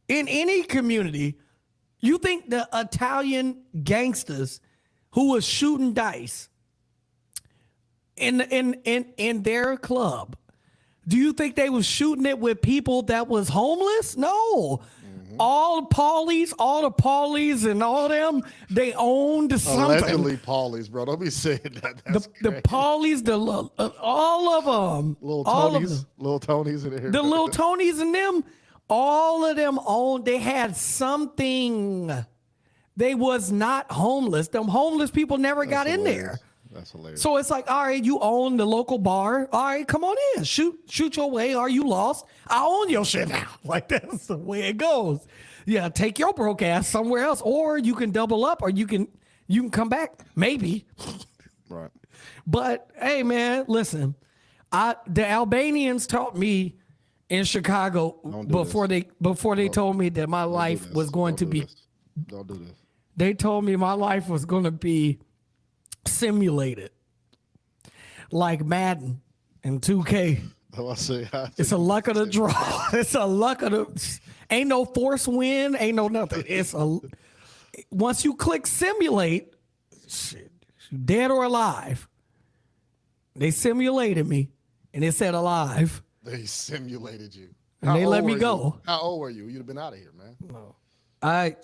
in any community? You think the Italian gangsters who was shooting dice in their club, do you think they was shooting it with people that was homeless? No. All the Paulies and all them, they owned something. Allegedly Paulies, bro. Don't be saying that. That's The Paulies, all of them. little all of Tonys, them. little Tonys in here. The little Tonys and them, all of them owned, they had something. They was not homeless. Them homeless people never got in there. That's hilarious. So it's like, all right, you own the local bar. All right, come on in. Shoot your way. Are you lost? I own your shit now. Like, that's the way it goes. Yeah, take your broke ass somewhere else. Or you can double up, or you can come back. Maybe. Right. But hey, man, listen. The Albanians taught me in Chicago before they told me that my life was going to be. Don't do this. They told me my life was going to be simulated, like Madden and 2K. Oh, It's a luck of the draw. It's a luck of the. Ain't no force win. Ain't no nothing. Once you click simulate, shit, dead or alive. They simulated me, and it said alive. They simulated you. And they let me go. You? How old were you? You'd have been out of here, man.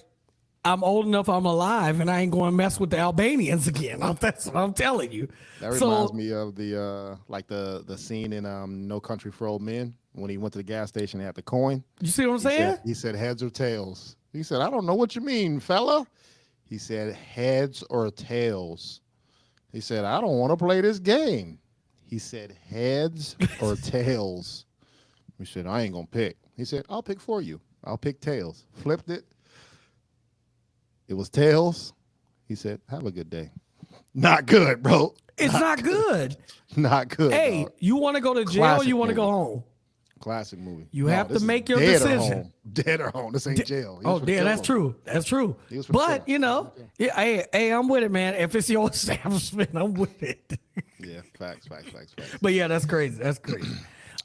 I'm old enough. I'm alive, and I ain't going to mess with the Albanians again. That's what I'm telling you. That reminds me of the scene in No Country for Old Men when he went to the gas station and had the coin. You see what I'm saying? He said heads or tails. He said, I don't know what you mean, fella. He said heads or tails. He said, I don't want to play this game. He said heads or tails. We said, I ain't going to pick. He said, I'll pick for you. I'll pick tails. Flipped it. It was tails. He said, have a good day. Not good, bro. It's not good. Not good. Hey, dog. you want to go to jail Classic or you want to go movie. home? Classic movie. You have to this is make your dead or decision. home. Dead or home. This ain't jail. He Oh, was from yeah, that's Killen. true. That's true. He was from But, Killen. you know, yeah, hey, I'm with it, man. If it's your establishment, I'm with it. Yeah, facts. But yeah, that's crazy. That's crazy.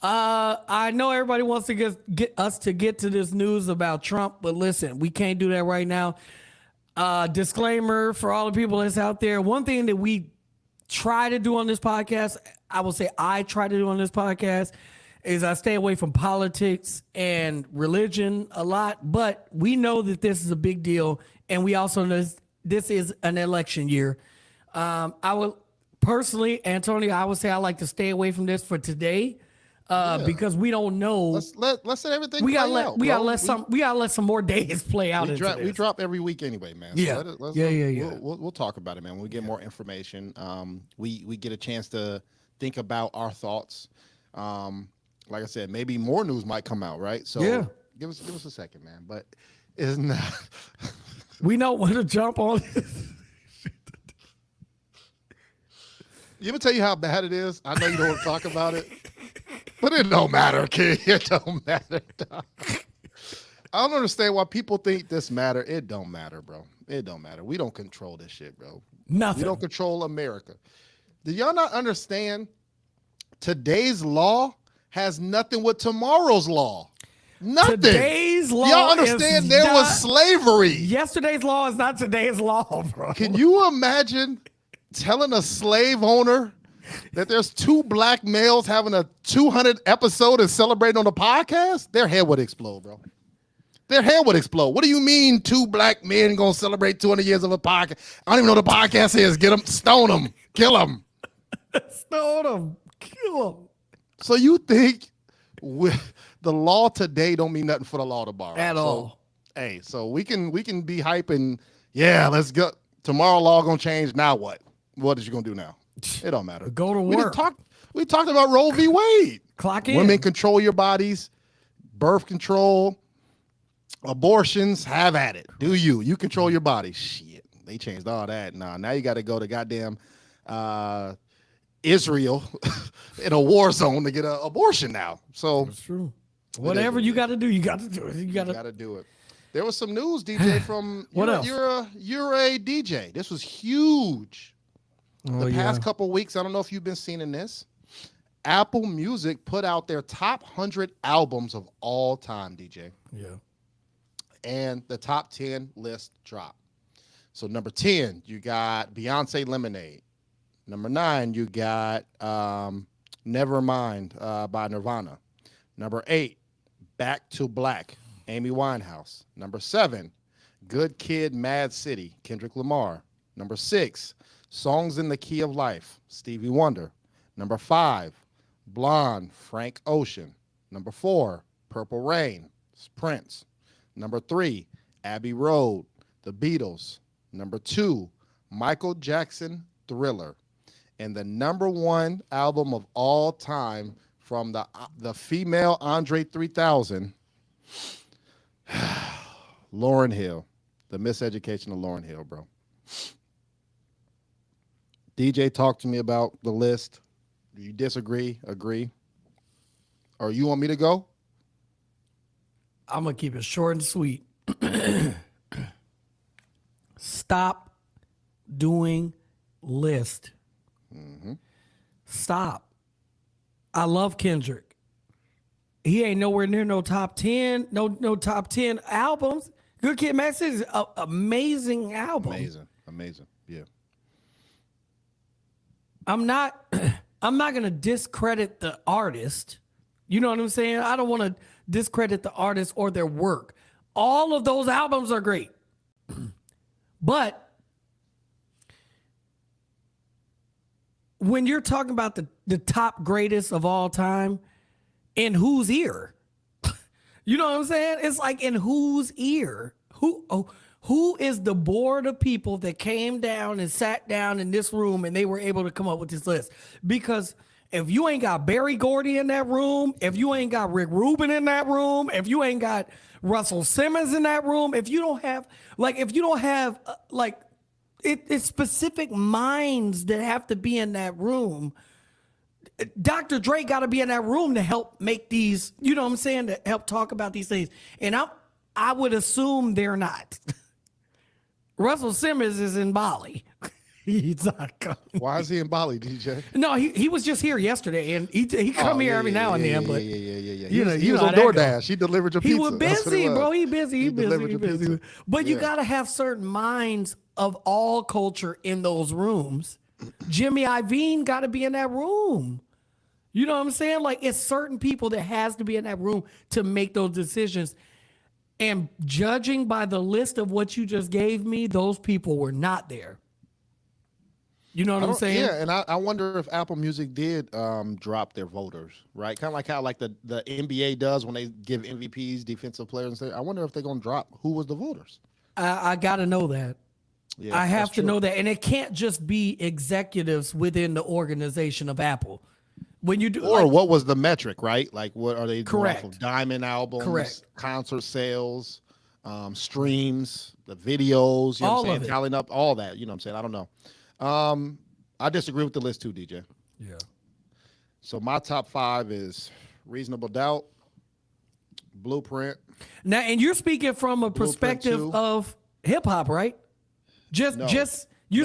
I know everybody wants to get us to get to this news about Trump, but listen, we can't do that right now. Disclaimer for all the people that's out there. One thing that we try to do on this podcast, I will say I try to do on this podcast, is I stay away from politics and religion a lot, but we know that this is a big deal, and we also know this is an election year. I would personally, Antonio, I would say I like to stay away from this for today. Because we don't know. Let's let everything We gotta play out, we gotta bro. let some more days play out. We drop every week anyway, man. So Yeah. Yeah. We'll talk about it, man. When we get more information, we get a chance to think about our thoughts. Like I said, maybe more news might come out, right? So Yeah. give us a second, man. But it's not. We know when to jump on. You ever tell you how bad it is? I know you don't want to talk about it, but it don't matter, kid. It don't matter. Dog. I don't understand why people think this matter. It don't matter, bro. It don't matter. We don't control this shit, bro. Nothing. We don't control America. Do y'all not understand? Today's law has nothing with tomorrow's law. Nothing. Today's law. Y'all understand is there not- was slavery. Yesterday's law is not today's law, bro. Can you imagine telling a slave owner that there's two black males having a 200 episode and celebrating on the podcast? Their head would explode, bro. Their head would explode. What do you mean two black men gonna celebrate 200 years of a podcast? I don't even know what the podcast is. Get them, stone them, kill them. Stone him, kill him. So you think with the law today don't mean nothing for the law tomorrow At all. Hey, so we can be hyping. Yeah, let's go. Tomorrow law gonna change. Now what? What is you gonna do now? It don't matter. Go to We work. talked about Roe v. Wade. Clock in. Women control your bodies. Birth control. Abortions. Have at it. Do you? You control your body. Shit. They changed all that. Now you got to go to goddamn Israel in a war zone to get an abortion now. So That's true. Whatever you got to do, you got to do it. You got you to. gotta do it. There was some news, DJ, from What else? You're a DJ. This was huge. Oh, The past couple weeks, I don't know if you've been seeing this. Apple Music put out their top 100 albums of all time, DJ. Yeah. And the top 10 list dropped. So number 10, you got Beyonce Lemonade. Number 9, you got Nevermind by Nirvana. Number 8, Back to Black, Amy Winehouse. Number 7, Good Kid, Mad City, Kendrick Lamar. Number 6, Songs in the Key of Life, Stevie Wonder. Number 5, Blonde, Frank Ocean. Number 4, Purple Rain, Prince. Number 3, Abbey Road, The Beatles. Number 2, Michael Jackson, Thriller. And the number 1 album of all time from the female Andre 3000, Lauryn Hill, The Miseducation of Lauryn Hill, bro. DJ, talk to me about the list. Do you disagree, agree? Or you want me to go? I'm going to keep it short and sweet. Stop doing list. Stop. I love Kendrick. He ain't nowhere near no top 10, no top 10 albums. Good Kid, Mad City is an amazing album. Amazing. Yeah. I'm not going to discredit the artist. You know what I'm saying? I don't want to discredit the artist or their work. All of those albums are great. But when you're talking about the top greatest of all time, in whose ear? You know what I'm saying? It's like, in whose ear? Who is the board of people that came down and sat down in this room and they were able to come up with this list? Because if you ain't got Berry Gordy in that room, if you ain't got Rick Rubin in that room, if you ain't got Russell Simmons in that room, if you don't have it's specific minds that have to be in that room. Dr. Dre got to be in that room to help make these, you know what I'm saying, to help talk about these things. And I would assume they're not. Russell Simmons is in Bali. He's not coming. Why is he in Bali, DJ? No, he was just here yesterday, and he come here every now and then. But yeah. He was on DoorDash. He delivered your pizza. He was busy, bro. He busy. He delivered busy. your pizza. But you got to have certain minds of all culture in those rooms. Jimmy Iovine got to be in that room. You know what I'm saying? Like, it's certain people that has to be in that room to make those decisions. And judging by the list of what you just gave me, those people were not there. You know what I'm saying? Yeah, and I wonder if Apple Music did drop their voters, right? Kind of like how the NBA does when they give MVPs, defensive players, and stuff. I wonder if they're going to drop who was the voters. I got to know that. Yeah, I have to know that. And it can't just be executives within the organization of Apple. When you do, or what was the metric, right? Like, what are they doing correct. off of diamond albums, correct. concert sales, streams, the videos, you know all what I'm saying? Of it. Tallying up all that, you know what I'm saying? I don't know. I disagree with the list too, DJ. Yeah. So my top 5 is Reasonable Doubt, Blueprint. Now, and you're speaking from a perspective 2. of hip hop, right? You're No.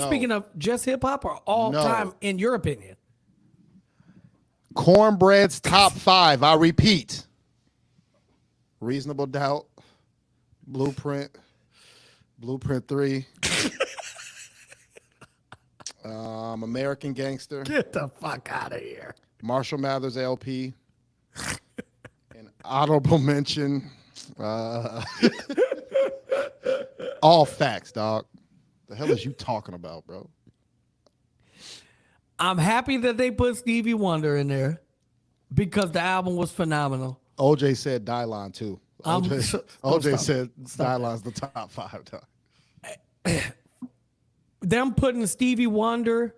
speaking of just hip hop or all time, in your opinion? Cornbread's top 5. I repeat: Reasonable Doubt, Blueprint 3, American Gangster, Get the fuck out of here. Marshall Mathers LP, and honorable mention. All facts, dog. The hell is you talking about, bro? I'm happy that they put Stevie Wonder in there because the album was phenomenal. OJ said Dylon too. OJ said Dylon's the top 5, dog. Them putting Stevie Wonder,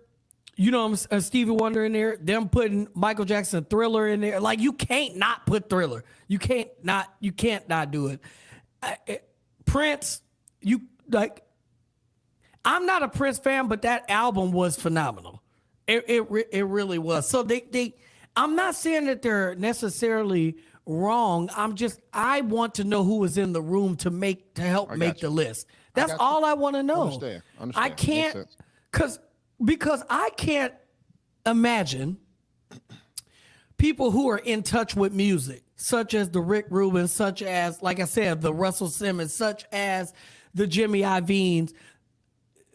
Stevie Wonder in there, them putting Michael Jackson Thriller in there. Like, you can't not put Thriller. You can't not do it. Prince, I'm not a Prince fan, but that album was phenomenal. It really was. So I'm not saying that they're necessarily wrong. I want to know who was in the room to help make the list. That's all I want to know. Understand. I can't, because I can't imagine people who are in touch with music, such as the Rick Rubin, such as, like I said, the Russell Simmons, such as the Jimmy Iovine's.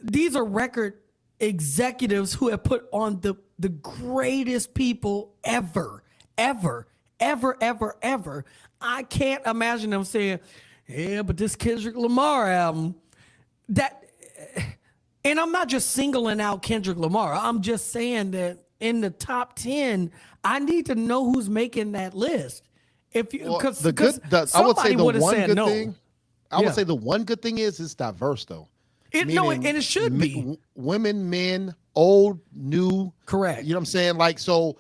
These are record executives who have put on the greatest people ever. I can't imagine them saying, yeah, but this Kendrick Lamar album, and I'm not just singling out Kendrick Lamar. I'm just saying that in the top 10, I need to know who's making that list. If you, because I would say the one good thing. I Yeah. would say the one good thing is it's diverse though. And it should be. Women, men, old, new. Correct. You know what I'm saying? Like, so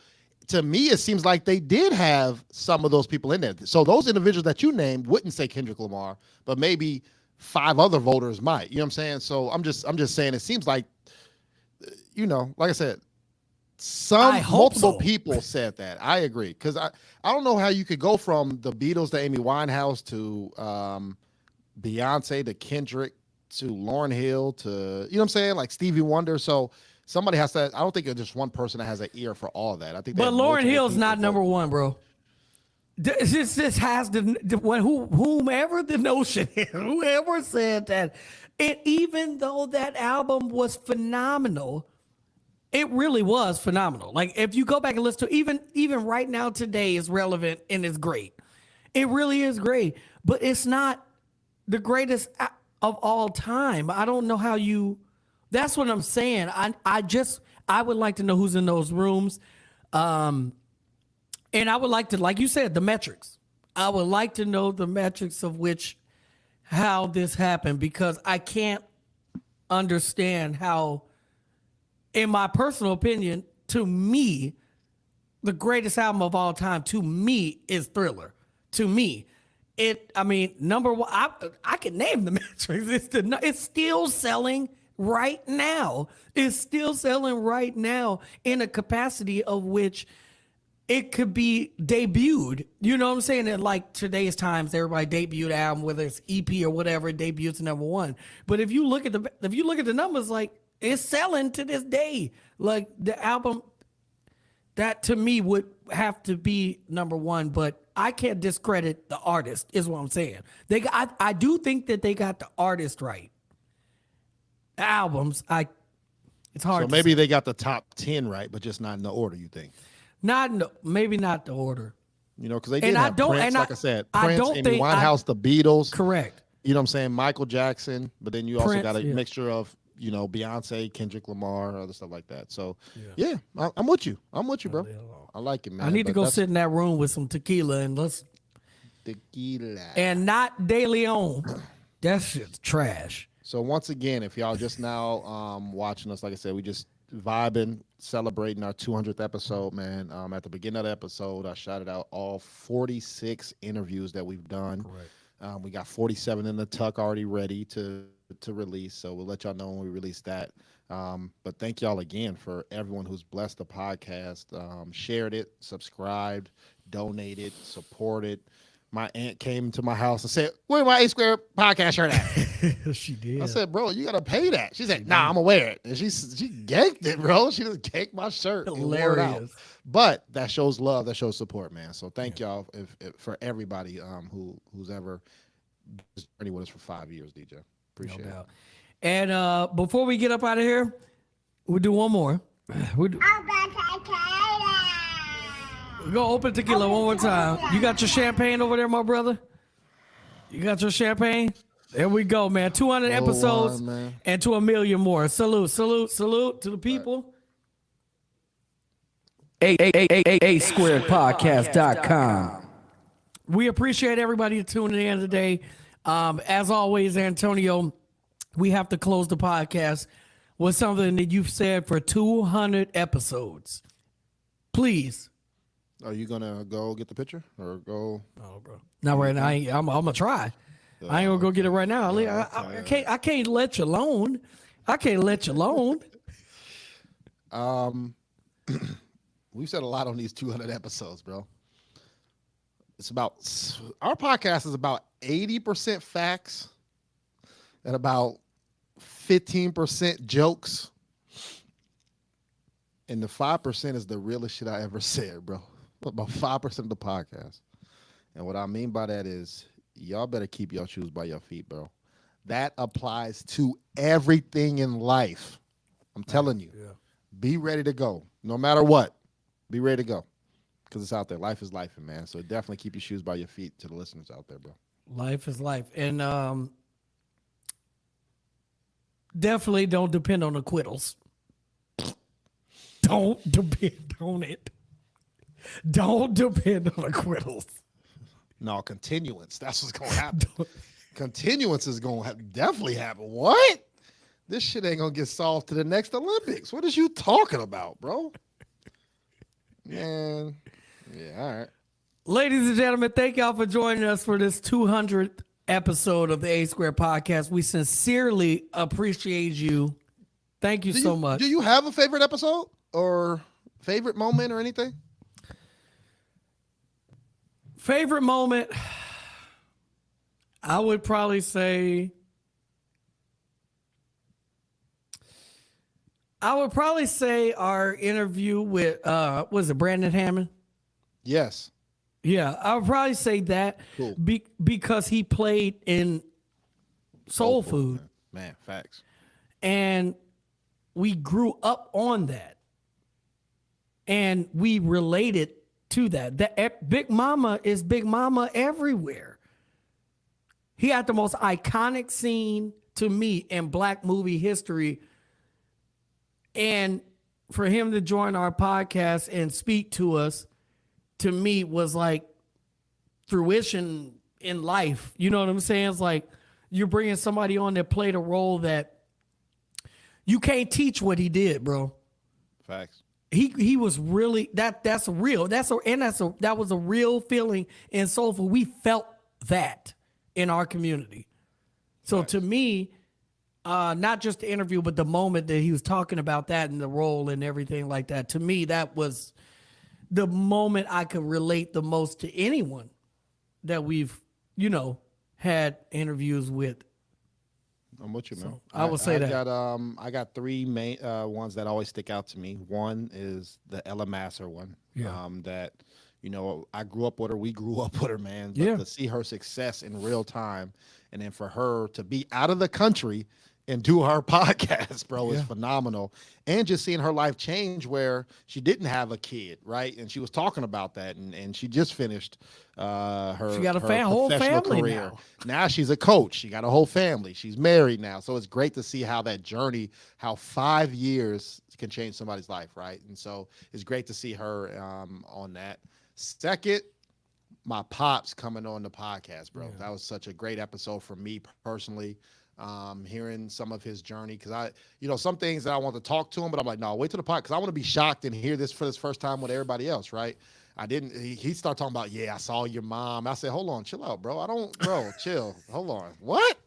to me, it seems like they did have some of those people in there. So those individuals that you named wouldn't say Kendrick Lamar, but maybe 5 other voters might. You know what I'm saying? So I'm just saying it seems like, like I said, multiple people said that. I agree. Because I don't know how you could go from the Beatles to Amy Winehouse to Beyonce to Kendrick to Lauryn Hill to, you know what I'm saying? Like Stevie Wonder. So somebody has to, I don't think it's just one person that has an ear for all that. I think, but Lauryn Hill's not number one, bro. This has whomever the notion is, whoever said that, and even though that album was phenomenal, it really was phenomenal. Like if you go back and listen to even right now today is relevant and it's great. It really is great, but it's not the greatest of all time. I don't know how you. That's what I'm saying. I would like to know who's in those rooms. And I would like to, like you said, the metrics. I would like to know the metrics of how this happened, because I can't understand how, in my personal opinion, to me, the greatest album of all time, to me, is Thriller. To me, number one, I can name the metrics. It's still selling right now. It's still selling right now in a capacity of which it could be debuted. You know what I'm saying? In like today's times, everybody debut the album, whether it's EP or whatever, it debuts to number one. But if you look at the numbers, like it's selling to this day. Like the album, that to me would have to be number one. But I can't discredit the artist, is what I'm saying. I do think that they got the artist right. The albums, it's hard. So to maybe say. they got the top 10 right, but just not in the order. You think? Maybe not the order. Because they did have Prince, like I said, Prince, Amy Winehouse, the Beatles. Correct. You know what I'm saying? Michael Jackson, but then you also Prince, got a yeah. mixture of, Beyonce, Kendrick Lamar, other stuff like that. So, yeah, I'm with you. I'm with you, bro. I like it, man. I need to But go that's sit in that room with some tequila tequila. and not De Leon. That shit's trash. So once again, if y'all just now watching us, like I said, we just vibing, celebrating our 200th episode, man. At the beginning of the episode, I shouted out all 46 interviews that we've done. Correct. We got 47 in the tuck already ready to release, so we'll let y'all know when we release that. But thank y'all again for everyone who's blessed the podcast, shared it, subscribed, donated, supported. My aunt came to my house and said, "Where my A Square podcast shirt at?" She did. I said, "Bro, you gotta pay that." She said, "Nah, I'm gonna wear it." And she ganked it, bro. She just ganked my shirt. and wore it out. Hilarious. But that shows love. That shows support, man. So thank y'all if for everybody who's ever journeyed with us for 5 years, DJ. Appreciate it. And before we get up out of here, we'll do one more. We're gonna open tequila one more time. You got your champagne over there, my brother? You got your champagne? There we go, man. 200 episodes man. and to 1 million more. Salute to the people. A Squared Podcast.com. We appreciate everybody tuning in today. As always, Antonio, we have to close the podcast with something that you've said for 200 episodes. Please. Are you gonna go get the picture or go? Oh, bro. Not right now. I'm gonna try. I ain't gonna go get it right now. I can't let you alone. I can't let you alone. We've said a lot on these 200 episodes, bro. Our podcast is about 80% facts and about 15% jokes. And the 5% is the realest shit I ever said, bro. About 5% of the podcast. And what I mean by that is y'all better keep your shoes by your feet, bro. That applies to everything in life. I'm telling you. Yeah. Be ready to go. No matter what. Be ready to go. Because it's out there. Life is life, man. So definitely keep your shoes by your feet to the listeners out there, bro. Life is life. And definitely don't depend on acquittals. Don't depend on it. Don't depend on acquittals. No, continuance. That's what's going to happen. Continuance is going to definitely happen. What? This shit ain't going to get solved to the next Olympics. What is you talking about, bro? Man. Yeah, all right. Ladies and gentlemen, thank y'all for joining us for this 200th episode of the A Square Podcast. We sincerely appreciate you. Thank you so much. Do you have a favorite episode or favorite moment or anything? Favorite moment, I would probably say our interview with was it Brandon Hammond? Yes. Yeah, I would probably say that Cool. because he played in Soul Food. Man, facts. And we grew up on that. And we related to that. Big Mama is Big Mama everywhere. He had the most iconic scene to me in Black movie history. And for him to join our podcast and speak to us, to me, was like fruition in life. You know what I'm saying? It's like you're bringing somebody on that played a role that you can't teach what he did, bro. Facts. He was really that's real. That was a real feeling in Soul Food. We felt that in our community. So to me, not just the interview, but the moment that he was talking about that and the role and everything like that, to me, that was the moment I could relate the most to anyone that we've, had interviews with. I'm with you, man. So, I will say that. I got three main ones that always stick out to me. One is the Ella Masser one. Yeah. That, I grew up with her. We grew up with her, man. But Yeah. to see her success in real time, and then for her to be out of the country and do her podcast, bro, is phenomenal. And just seeing her life change where she didn't have a kid, right? And she was talking about that, and she just finished her, She got a her whole professional family career. now. Now she's a coach. She got a whole family. She's married now. So it's great to see how that journey, how 5 years can change somebody's life, right? And so it's great to see her on that. Second, my pops coming on the podcast, bro. That was such a great episode for me personally. Hearing some of his journey, because some things that I want to talk to him, but I'm like, no, wait till the podcast, because I want to be shocked and hear this for this first time with everybody else, right? I didn't. He started talking about, I saw your mom. I said, hold on, chill out, bro. Chill. Hold on. What?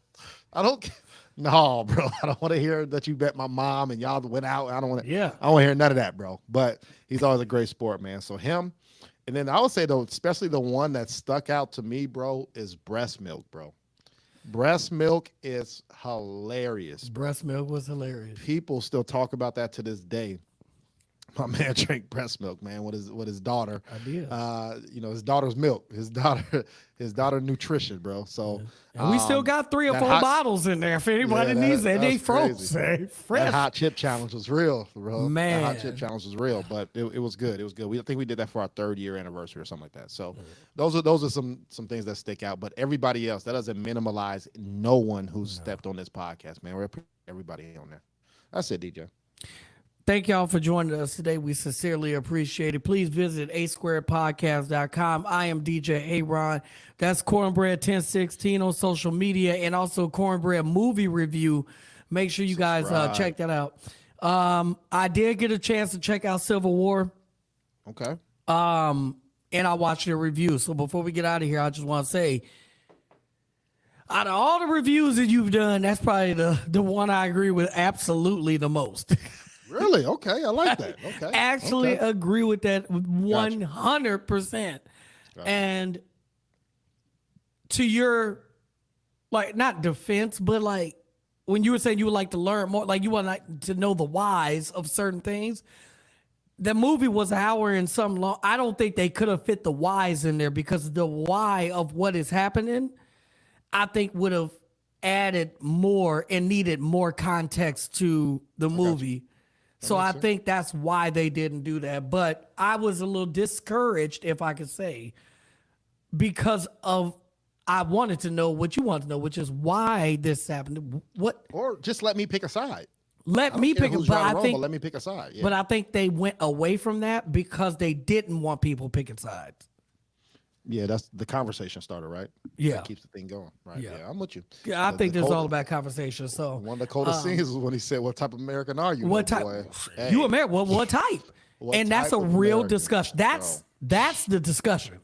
No, bro. I don't want to hear that you met my mom and y'all went out. I don't want to. Yeah. I don't want to hear none of that, bro. But he's always a great sport, man. So him, and then I would say though, especially the one that stuck out to me, bro, is breast milk, bro. Breast milk is hilarious. Breast milk was hilarious. People still talk about that to this day. My man drank breast milk, man, with his daughter. I did. His daughter's milk, his daughter nutrition, bro. So And we still got 3 or that 4 hot- bottles in there if anybody needs that. They that's frozen. that Fresh. hot chip challenge was real, bro. Man. That hot chip challenge was real, but it was good. It was good. I think we did that for our 3rd year anniversary or something like that. So those are some things that stick out. But everybody else, that doesn't minimalize no one who's stepped on this podcast, man. We're everybody on there. That's it, DJ. Thank y'all for joining us today. We sincerely appreciate it. Please visit asquaredpodcast.com. I am DJ Aaron. That's Cornbread 1016 on social media, and also Cornbread Movie Review. Make sure you guys check that out. I did get a chance to check out Civil War, Okay. and I watched your review. So before we get out of here, I just want to say, out of all the reviews that you've done, that's probably the one I agree with absolutely the most. Really? Okay. I like that. Okay. Actually okay. agree with that 100%. And to your, like, not defense, but like when you were saying you would like to learn more, like you want to know the whys of certain things, the movie was an hour and some long. I don't think they could have fit the whys in there because the why of what is happening, I think would have added more and needed more context to the movie. So I think that's why they didn't do that. But I was a little discouraged, if I could say, because of I wanted to know what you want to know, which is why this happened. What Or just let me pick a side. let me pick it, Who's but right or I wrong, think but let me pick a side. Yeah. but I think they went away from that because they didn't want people picking sides. Yeah, that's the conversation starter, right? Yeah. That keeps the thing going, right? Yeah. Yeah, I'm with you. Yeah, I The think this is cold- all about conversation. So One of the coldest scenes was when he said, "What type of American are you?" what my type? boy?" You Hey, American? What type? What And that's type a of real American, discussion. That's the discussion.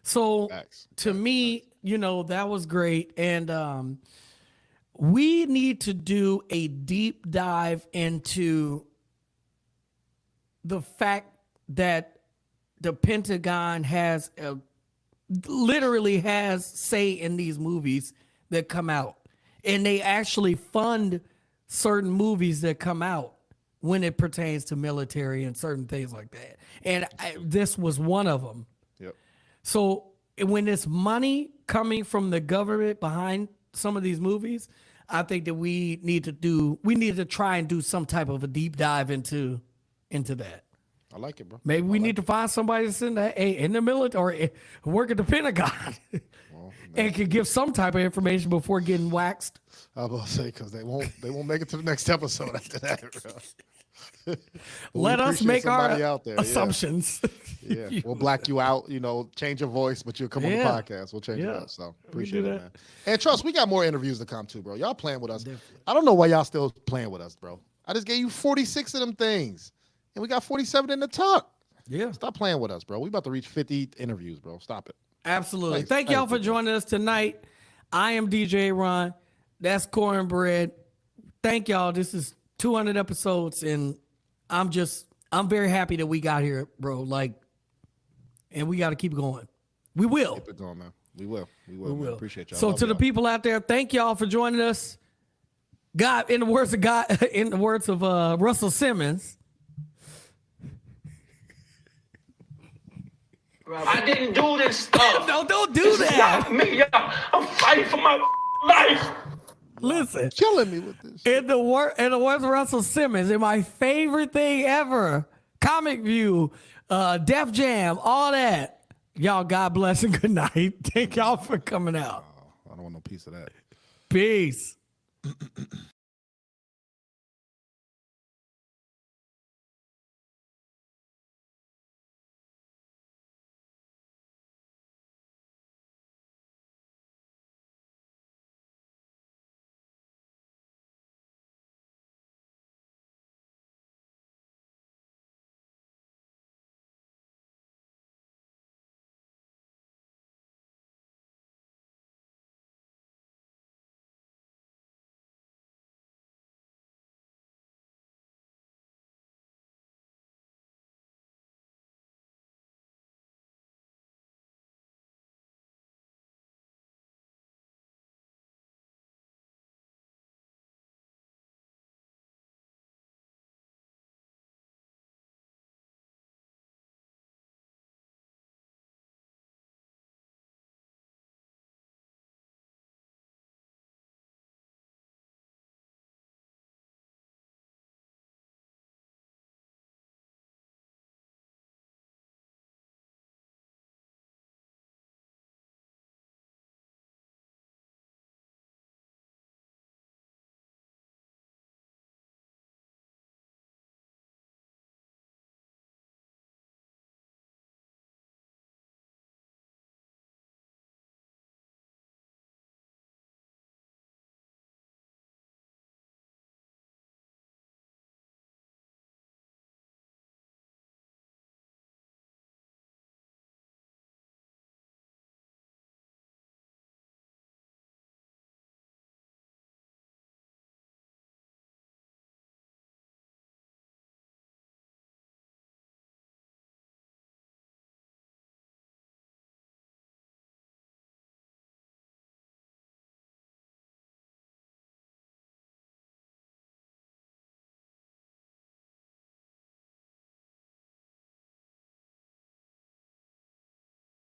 So Facts. to me, that was great, and we need to do a deep dive into the fact that the Pentagon literally has say in these movies that come out, and they actually fund certain movies that come out when it pertains to military and certain things like that. And this was one of them. Yep. So when it's money coming from the government behind some of these movies, I think that we need to try and do some type of a deep dive into that. I like it, bro. Maybe we need to find somebody that's in the military or work at the Pentagon and can give some type of information before getting waxed. I was about to say because they won't make it to the next episode after that, bro. But we Let us appreciate make our somebody out there, yeah. assumptions. Yeah, we'll black you out. Change your voice, but you'll come on the Yeah. podcast. We'll change it Yeah. up. So We appreciate do it, that. man. And trust, we got more interviews to come too, bro. Y'all playing with us. I don't know why y'all still playing with us, bro. I just gave you 46 of them things, and we got 47 in the tuck. Yeah. Stop playing with us, bro. We about to reach 50 interviews, bro. Stop it. Absolutely. Thanks. Thank y'all Thank for you. joining us tonight. I am DJ Ron. That's Cornbread. Thank y'all. This is 200 episodes, and I'm very happy that we got here, bro. And we got to keep going. We will. Keep it going, man. We will. We will. We man. will. Appreciate y'all. So Love to the y'all. people out there, thank y'all for joining us. God, in the words of God, in the words of Russell Simmons. I didn't do this stuff. No, don't do This is that. not me, y'all. I'm fighting for my life. Listen. Killing me with this. In the words of Russell Simmons, in my favorite thing ever, Comic View, Def Jam, all that. Y'all, God bless and good night. Thank y'all for coming out. I don't want no piece of that. Peace.